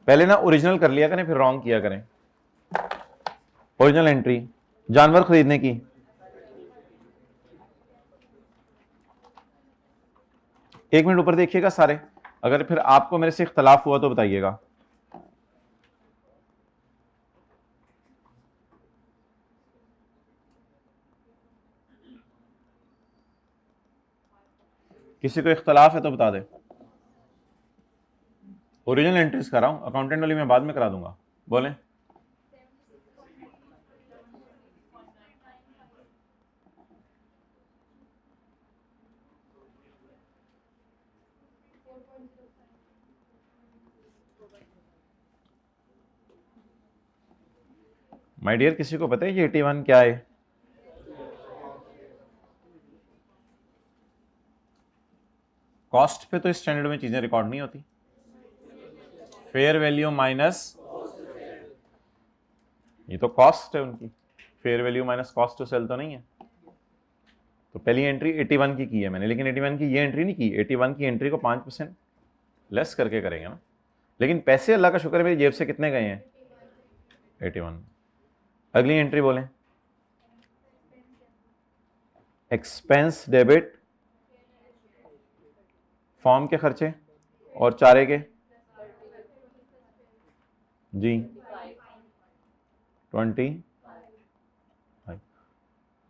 पहले ना ओरिजिनल कर लिया करें, फिर रॉन्ग किया करें। ओरिजिनल एंट्री जानवर खरीदने की, एक मिनट ऊपर देखिएगा सारे, अगर फिर आपको मेरे से इख्तलाफ हुआ तो बताइएगा। किसी को इख्तलाफ है तो बता दे। ओरिजिनल एंट्रीज कर रहा हूं, अकाउंटेंट वाली मैं बाद में करा दूंगा। बोलें। माय डियर, किसी को पता है ये 81 क्या है? कॉस्ट पे तो इस स्टैंडर्ड में चीजें रिकॉर्ड नहीं होती। फेयर वैल्यू माइनस, ये तो कॉस्ट है उनकी, fair value minus cost to sell तो नहीं है। तो पहली एंट्री 81 की है मैंने, लेकिन 81 की ये एंट्री नहीं की। 81 की एंट्री को 5% लेस करके करेंगे ना। लेकिन पैसे अल्लाह का शुक्र है मेरी जेब से कितने गए हैं? 81। अगली एंट्री बोलें। एक्सपेंस डेबिट, फॉर्म के खर्चे और चारे के जी 20,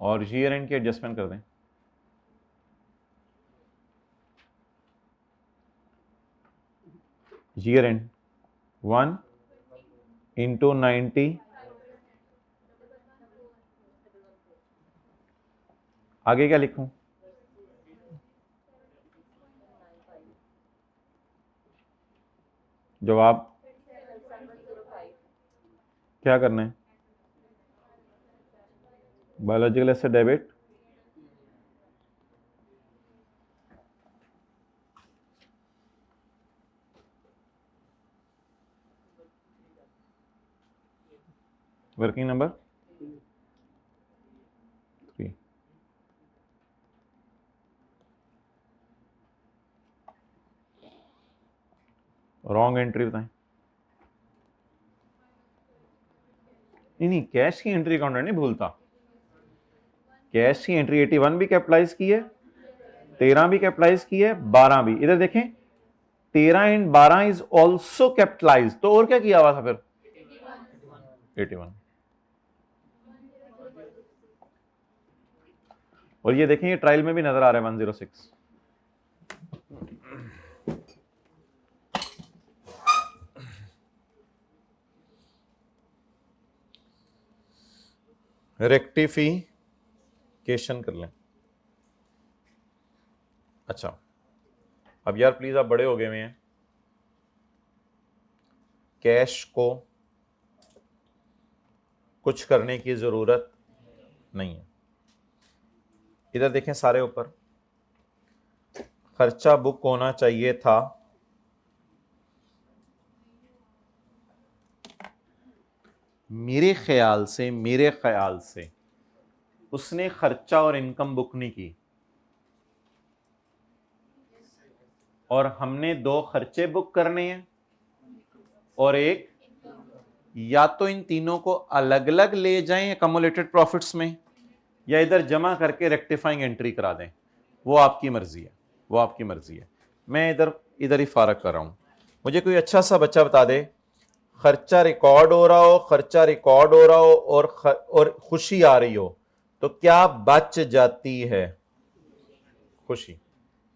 और ईयर एंड की एडजस्टमेंट कर दें। ईयर एंड 1 इंटू 90, आगे क्या लिखूं? जवाब क्या करना है? Biological asset debit, working number 3। Wrong entry बताएं। नहीं, कैश की एंट्री अकाउंटेंट नहीं भूलता। कैश की एंट्री 81 भी कैपिटलाइज की है, 13 भी कैपिटलाइज की है, 12 भी। इधर देखें 13 एंड 12 इज ऑल्सो कैपिटलाइज, तो और क्या किया हुआ था फिर? 81। और ये देखें, ये ट्रायल में भी नजर आ रहा है 106। रेक्टिफिकेशन कर लें। अच्छा, अब यार प्लीज आप बड़े हो गए हैं, कैश को कुछ करने की जरूरत नहीं है। इधर देखें सारे ऊपर, खर्चा बुक होना चाहिए था मेरे ख्याल से उसने खर्चा और इनकम बुक नहीं की, और हमने 2 खर्चे बुक करने हैं और एक, या तो इन तीनों को अलग अलग ले जाएं अकोमोलेटेड प्रॉफिट्स में, या इधर जमा करके रेक्टिफाइंग एंट्री करा दें। वो आपकी मर्जी है, मैं इधर इधर ही फारक कर रहा हूं। मुझे कोई अच्छा सा बच्चा बता दे, खर्चा रिकॉर्ड हो रहा हो और खुशी आ रही हो, तो क्या बच जाती है? खुशी।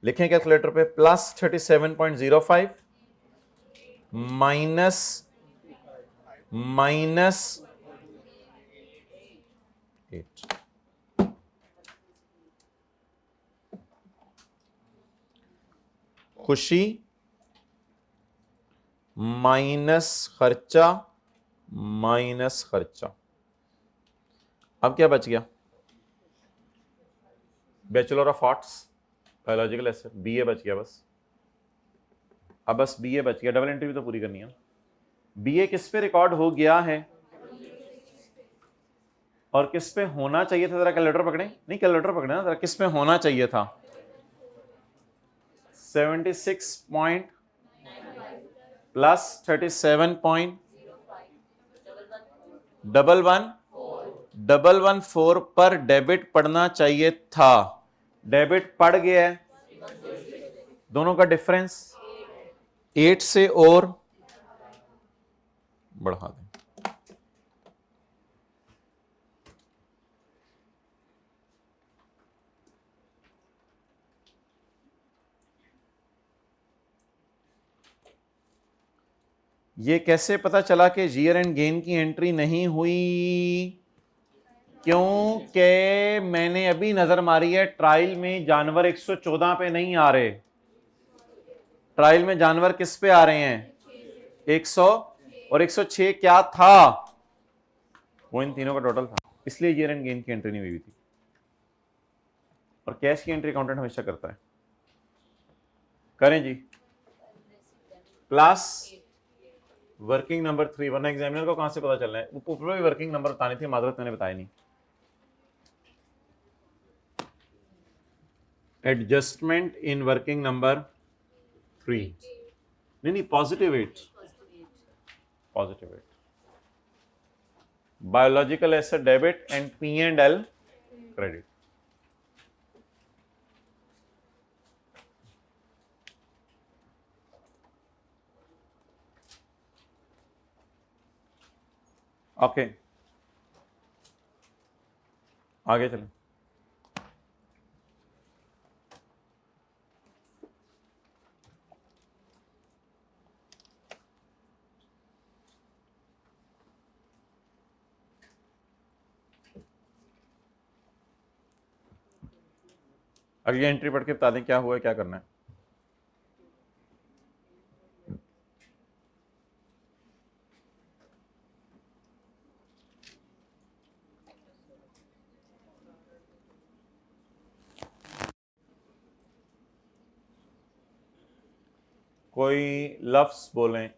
लिखें कैलकुलेटर पे, +37.05 माइनस 8। खुशी माइनस खर्चा, अब क्या बच गया? Bachelor of arts biological asset, BA बच गया बस। अब बस बीए बच गया, डबल एंट्री भी तो पूरी करनी है। बीए किस पे रिकॉर्ड हो गया है और किस पे होना चाहिए था? जरा कैलकुलेटर पकड़े, नहीं कैलकुलेटर पकड़े ना जरा, किस पे होना चाहिए था? 76 पॉइंट +37.114 पर डेबिट पड़ना चाहिए था। डेबिट पड़ गया है, दोनों का डिफरेंस 8 से और बढ़ा दें। ये कैसे पता चला कि ईयर एंड गेन की एंट्री नहीं हुई? क्योंकि मैंने अभी नजर मारी है, ट्रायल में जानवर 114 पे नहीं आ रहे, ट्रायल में जानवर किस पे आ रहे हैं? 100 और 106 क्या था? वो इन तीनों का टोटल था, इसलिए ईयर एंड गेन की एंट्री नहीं हुई थी। और कैश की एंट्री अकाउंटेंट हमेशा करता है। करें जी। प्लस वर्किंग नंबर 3, वरना एग्जामिनर को कहां से पता चलना है? ऊपर भी वर्किंग नंबर बतानी थी, माजरत मैंने बताया नहीं। एडजस्टमेंट इन वर्किंग नंबर 3, नहीं +8, biological asset debit and P&L credit. Okay, आगे चलें। अगली एंट्री पढ़ के बता दें क्या हुआ है, क्या करना है। कोई लफ्ज बोलें।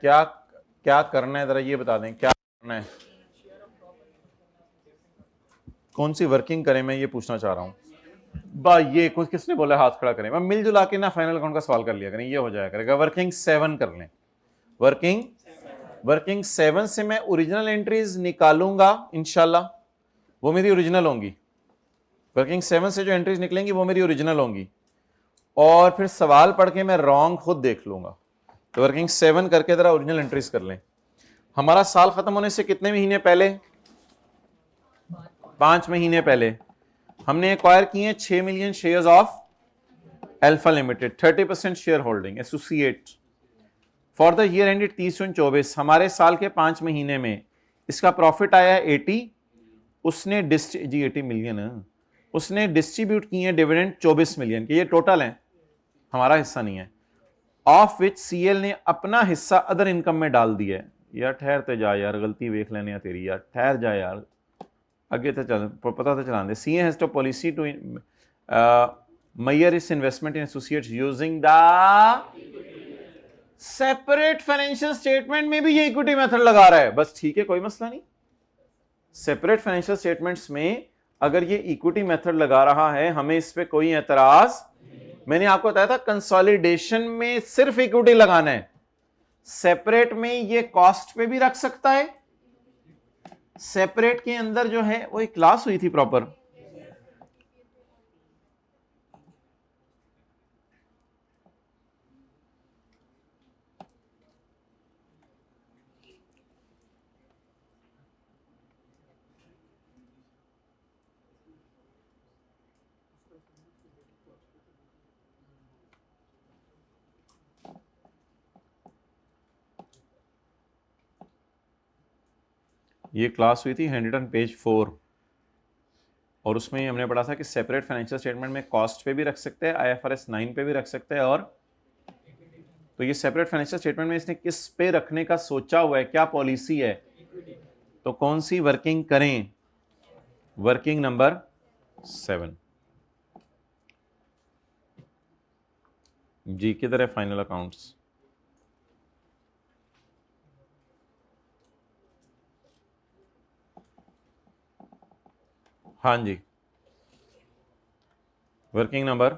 क्या क्या करना है, जरा ये बता दें क्या करना है, कौन सी वर्किंग करें, मैं ये पूछना चाह रहा हूं। ये कुछ किसने बोला हाथ खड़ा करें, मैं मिलजुला के ना फाइनल अकाउंट का सवाल कर लिया करें, ये हो जाया करेगा। वर्किंग 7 कर लें। वर्किंग 7 से मैं ओरिजिनल एंट्रीज निकालूंगा इंशाल्लाह, वो मेरी ओरिजिनल होंगी। वर्किंग 7 से जो एंट्रीज निकलेंगी वो मेरी ओरिजिनल होंगी, और फिर सवाल पढ़ के मैं रॉन्ग खुद देख लूंगा। तो वर्किंग 7 करके जरा ओरिजिनल एंट्रीज कर लें। हमारा साल खत्म होने से कितने महीने पहले, 5 महीने पहले हमने एक्वायर किए हैं 6 million shares of alpha limited, 30% share holding associate. For the year ended 30 जून 24, हमारे साल के 5 महीने में इसका प्रॉफिट आया 80, उसने 80 मिलियन, उसने डिस्ट्रीब्यूट किए हैं डिविडेंड 24 मिलियन के, ये टोटल है, हमारा हिस्सा नहीं है। ऑफ विच सीएल ने अपना हिस्सा अदर इनकम में डाल दिया है। यार ठहरते जा यार, गलती देख लेने तेरी यार, ठहर जा यार, आगे तो चल, पता तो चला दे। CA has to policy to measure its investment in associates using the separate financial statement में भी ये इक्विटी मेथड लगा रहा है, बस ठीक है, कोई मसला नहीं। सेपरेट फाइनेंशियल स्टेटमेंट्स में अगर ये इक्विटी मेथड लगा रहा है, हमें इस पे कोई एतराज। मैंने आपको बताया था कंसोलिडेशन में सिर्फ इक्विटी लगाना है, सेपरेट में ये कॉस्ट पे भी रख सकता है। सेपरेट के अंदर जो है वो एक क्लास हुई थी प्रॉपर, ये क्लास हुई थी हैंडरिटन पेज 4, और उसमें हमने पढ़ा था कि सेपरेट फाइनेंशियल स्टेटमेंट में कॉस्ट पे भी रख सकते हैं, IFRS 9 पे भी रख सकते हैं, और तो ये सेपरेट फाइनेंशियल स्टेटमेंट में इसने किस पे रखने का सोचा हुआ है, क्या पॉलिसी है, तो कौन सी वर्किंग करें, वर्किंग नंबर 7। जी किधर है फाइनल अकाउंट्स, हाँ जी, वर्किंग नंबर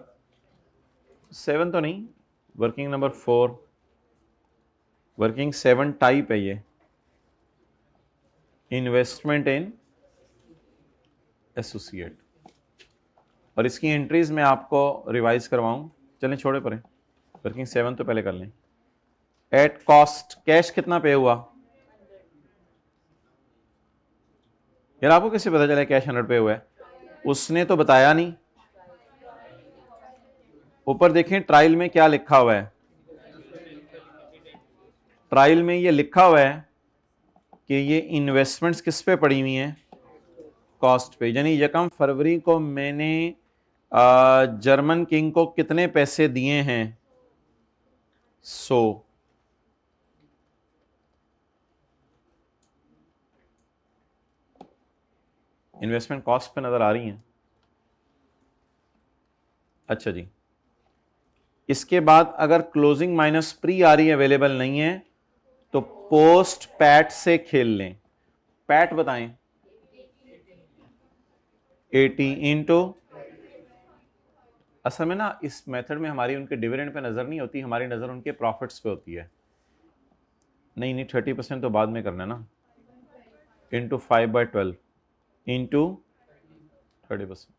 7 तो नहीं, वर्किंग नंबर 4, वर्किंग 7 टाइप है ये, इन्वेस्टमेंट इन एसोसिएट, और इसकी एंट्रीज मैं आपको रिवाइज करवाऊं। चलें छोड़े पड़े, वर्किंग 7 तो पहले कर लें। एट कॉस्ट कैश कितना पे हुआ, यार आपको कैसे पता चला कैश 100 पे हुआ है, उसने तो बताया नहीं। ऊपर देखें ट्रायल में क्या लिखा हुआ है, ट्रायल में ये लिखा हुआ है कि ये इन्वेस्टमेंट्स किस पे पड़ी हुई हैं, कॉस्ट पे। यानी 1 फरवरी को मैंने जर्मन किंग को कितने पैसे दिए हैं, 100। इन्वेस्टमेंट कॉस्ट पे नजर आ रही हैं। अच्छा जी, इसके बाद अगर क्लोजिंग माइनस प्री आ रही अवेलेबल नहीं है तो पोस्ट पैट से खेल लें। पैट बताएं, 80 इंटू, असल में ना इस मेथड में हमारी उनके डिविडेंड पे नजर नहीं होती, हमारी नजर उनके प्रॉफिट्स पे होती है। नहीं 30% तो बाद में करना है ना, इंटू 5/12 इंटू 30%,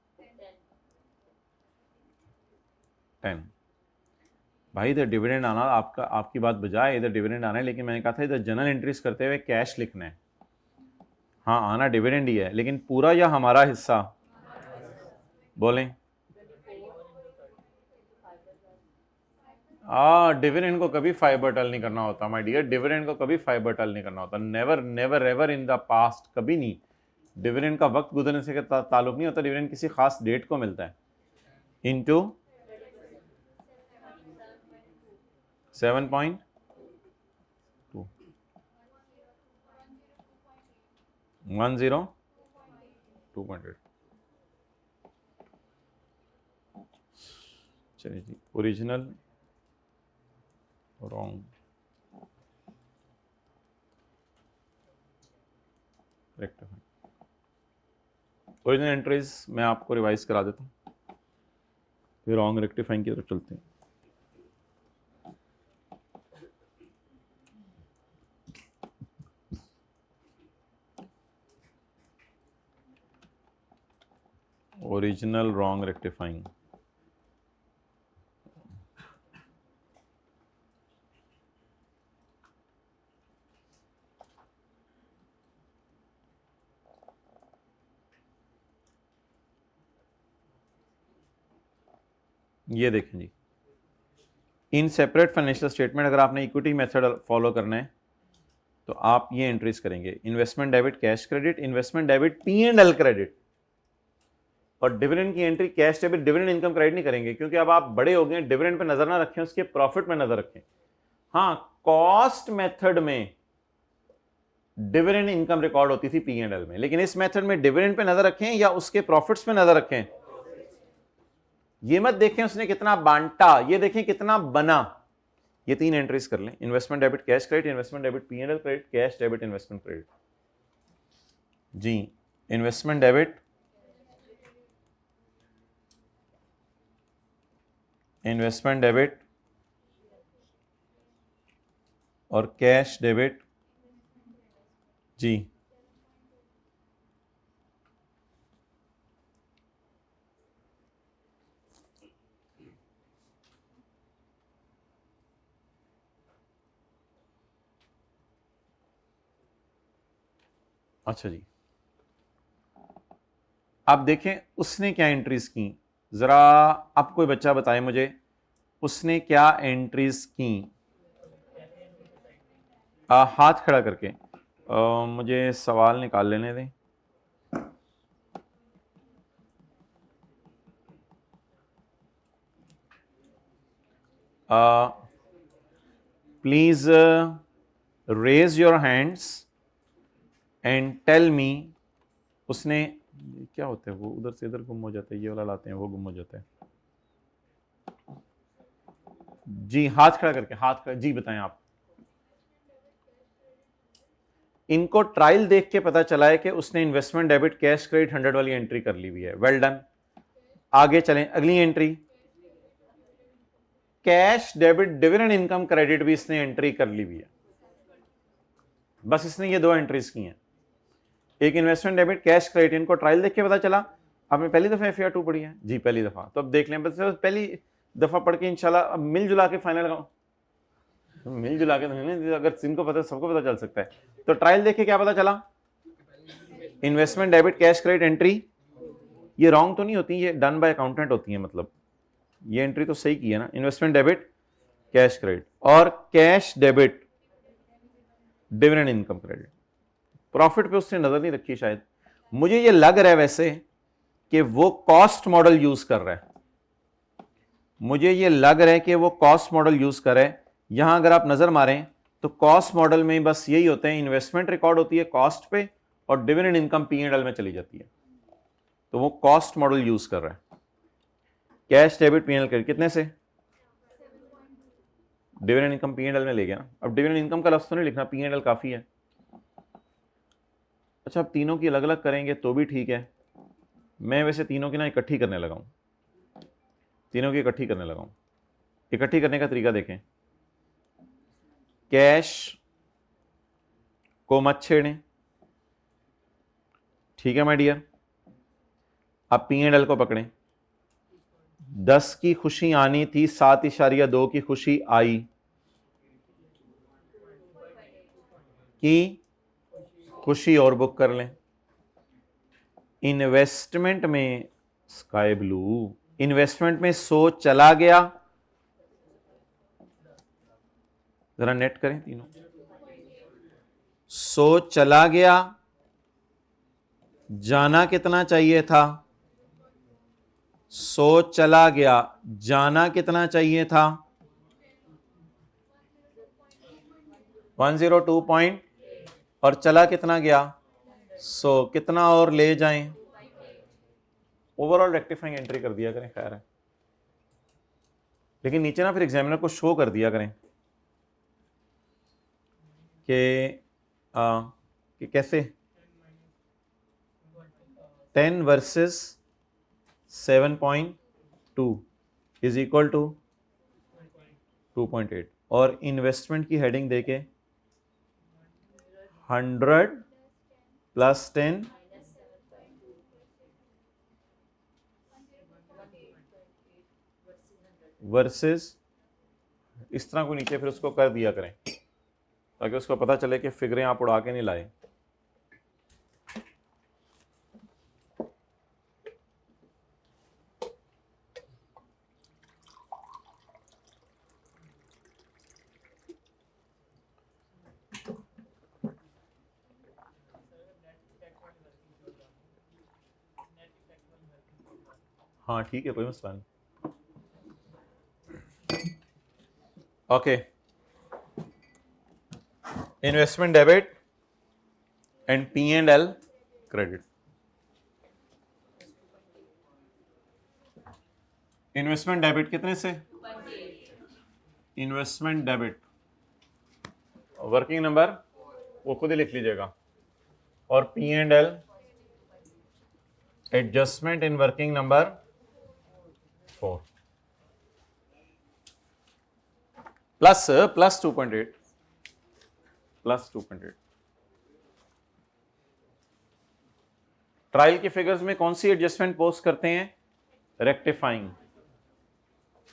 10। भाई इधर डिविडेंड आना, आपका आपकी बात बजाय इधर डिविडेंड आना है, लेकिन मैंने कहा था इधर जनरल एंट्रीज करते हुए कैश लिखना है। हाँ आना डिविडेंड ही है, लेकिन पूरा या हमारा हिस्सा, बोलें। डिविडेंड को कभी 5/12 नहीं करना होता माय डियर, डिविडेंड को कभी 5/12 नहीं करना होता, never never ever in the past, कभी नहीं। डिविडेंड का वक्त गुजरने से ताल्लुक नहीं होता, डिविडेंड किसी खास डेट को मिलता है। इंटू 7.2 10 2.8। चलिए जी, original wrong rectifying. Original entries मैं आपको रिवाइज करा देता हूँ, फिर रॉन्ग रेक्टिफाइंग की तरफ चलते हैं। ओरिजिनल रॉन्ग रेक्टिफाइंग, ये देखें जी, इन सेपरेट फाइनेंशियल स्टेटमेंट अगर आपने इक्विटी मेथड फॉलो करना है तो आप ये एंट्रीज करेंगे, investment debit cash credit, investment debit P&L credit, और डिविडेंड की entry cash debit dividend income credit नहीं करेंगे, क्योंकि अब आप बड़े हो गए, डिविडेंड पे नजर ना रखें, उसके प्रॉफिट में नजर रखें। हाँ, कॉस्ट मेथड में डिविडेंड इनकम रिकॉर्ड होती थी P&L में, लेकिन इस मेथड में डिविडेंड पे नजर रखें या उसके प्रॉफिट्स पे नजर रखें। ये मत देखें उसने कितना बांटा, ये देखें कितना बना। ये 3 एंट्रीज कर लें, investment debit cash credit, investment debit P&L credit, cash debit investment credit. जी, इन्वेस्टमेंट डेबिट, इन्वेस्टमेंट डेबिट और कैश डेबिट। जी, अच्छा जी, आप देखें उसने क्या एंट्रीज की, जरा अब कोई बच्चा बताए मुझे उसने क्या एंट्रीज की। हाथ खड़ा करके मुझे सवाल निकाल लेने दें। Please raise your hands and tell me, उसने क्या होता है, वो उधर से इधर गुम हो जाता है, ये वाला लाते हैं वो गुम हो जाता है। जी, हाथ खड़ा करके, हाथ खड़ा, जी बताएं आप। इनको ट्रायल देख के पता चला है कि उसने इन्वेस्टमेंट डेबिट कैश क्रेडिट 100 वाली एंट्री कर ली हुई है। वेल डन, आगे चलें, अगली entry cash debit dividend income credit भी इसने एंट्री कर ली हुई है। बस इसने ये 2 एंट्रीज की हैं, एक इन्वेस्टमेंट डेबिट कैश क्रेडिट। इनको ट्रायल देख के पता चला, आपने पहली दफा FAR 2 पढ़ी है जी, पहली दफा, तो अब देख लें, बस पहली दफा पढ़ के इंशाल्लाह अब मिलजुला के फाइनल, मिलजुला के नहीं, अगर इनको पता सबको पता चल सकता है। तो ट्रायल देख के क्या पता चला, investment debit cash credit entry ये रॉन्ग तो नहीं होती, ये डन बाय अकाउंटेंट होती है, मतलब ये एंट्री तो सही की है ना, इन्वेस्टमेंट डेबिट कैश क्रेडिट और cash debit dividend income credit. Profit पे उसने नजर नहीं रखी शायद, मुझे ये लग रहा है वैसे कि वो कॉस्ट मॉडल यूज कर रहा है, मुझे ये लग रहा है कि वो कॉस्ट मॉडल यूज कर रहा है। यहां अगर आप नजर मारें तो कॉस्ट मॉडल में बस यही होते हैं, इन्वेस्टमेंट रिकॉर्ड होती है कॉस्ट पे और डिविडेंड इनकम P&L में चली जाती है, तो वो कॉस्ट मॉडल यूज कर रहा है। कैश डेबिट P&L क्रेडिट कितने से, डिविडेंड इनकम P&L में ले गया ना, अब डिविडेंड इनकम का लफ्ज तो नहीं लिखना, P&L काफी है। अच्छा, अब तीनों की अलग अलग करेंगे तो भी ठीक है, मैं वैसे तीनों की ना इकट्ठी करने लगा हूं, तीनों की इकट्ठी करने लगा हूं। इकट्ठी करने का तरीका देखें, कैश को मत छेड़ें, ठीक है माय डियर। अब P&L को पकड़ें, 10 की खुशी आनी थी, 7.2 की खुशी आई, की खुशी और बुक कर लें। इन्वेस्टमेंट में स्काई ब्लू, इन्वेस्टमेंट में 100 चला गया, जरा नेट करें तीनों, 100 चला गया, जाना कितना चाहिए था, 100 चला गया, जाना कितना चाहिए था, 102 पॉइंट, और चला कितना गया 100, कितना और ले जाएं ओवरऑल रेक्टिफाइंग एंट्री कर दिया करें, खैर है, लेकिन नीचे ना फिर एग्जामिनर को शो कर दिया करें कि कैसे 10 वर्सेस 7.2 इज इक्वल टू 2.8 और इन्वेस्टमेंट की हेडिंग देके 100 प्लस 10 वर्सेस, इस तरह को नीचे फिर उसको कर दिया करें ताकि उसको पता चले कि फिगरें आप उड़ा के नहीं लाए। हाँ ठीक है, कोई मसला नहीं। Okay, investment debit and P&L credit. Investment debit कितने से? इन्वेस्टमेंट डेबिट वर्किंग नंबर वो खुद ही लिख लीजिएगा, और P&L adjustment in working number 4 plus 2.8 plus 2.8। Trial के फिगर्स में कौन सी एडजस्टमेंट पोस्ट करते हैं? रेक्टिफाइंग।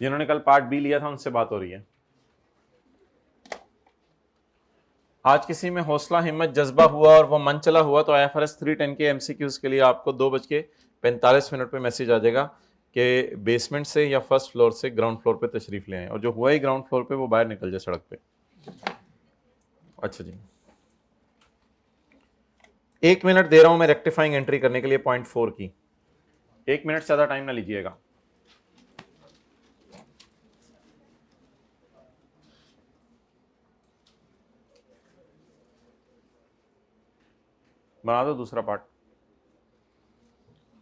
जिन्होंने कल पार्ट बी लिया था उनसे बात हो रही है। आज किसी में हौसला हिम्मत जज्बा हुआ और वो मन चला हुआ तो IFRS 310 के MCQs के लिए आपको 2:45 पे मैसेज आ जाएगा कि बेसमेंट से या फर्स्ट फ्लोर से ग्राउंड फ्लोर पे तशरीफ ले आए, और जो हुआ ही ग्राउंड फ्लोर पे वो बाहर निकल जाए सड़क पे। अच्छा जी, 1 मिनट दे रहा हूं मैं रेक्टिफाइंग एंट्री करने के लिए पॉइंट 4 की। 1 मिनट से ज्यादा टाइम ना लीजिएगा। बना दो दूसरा पार्ट।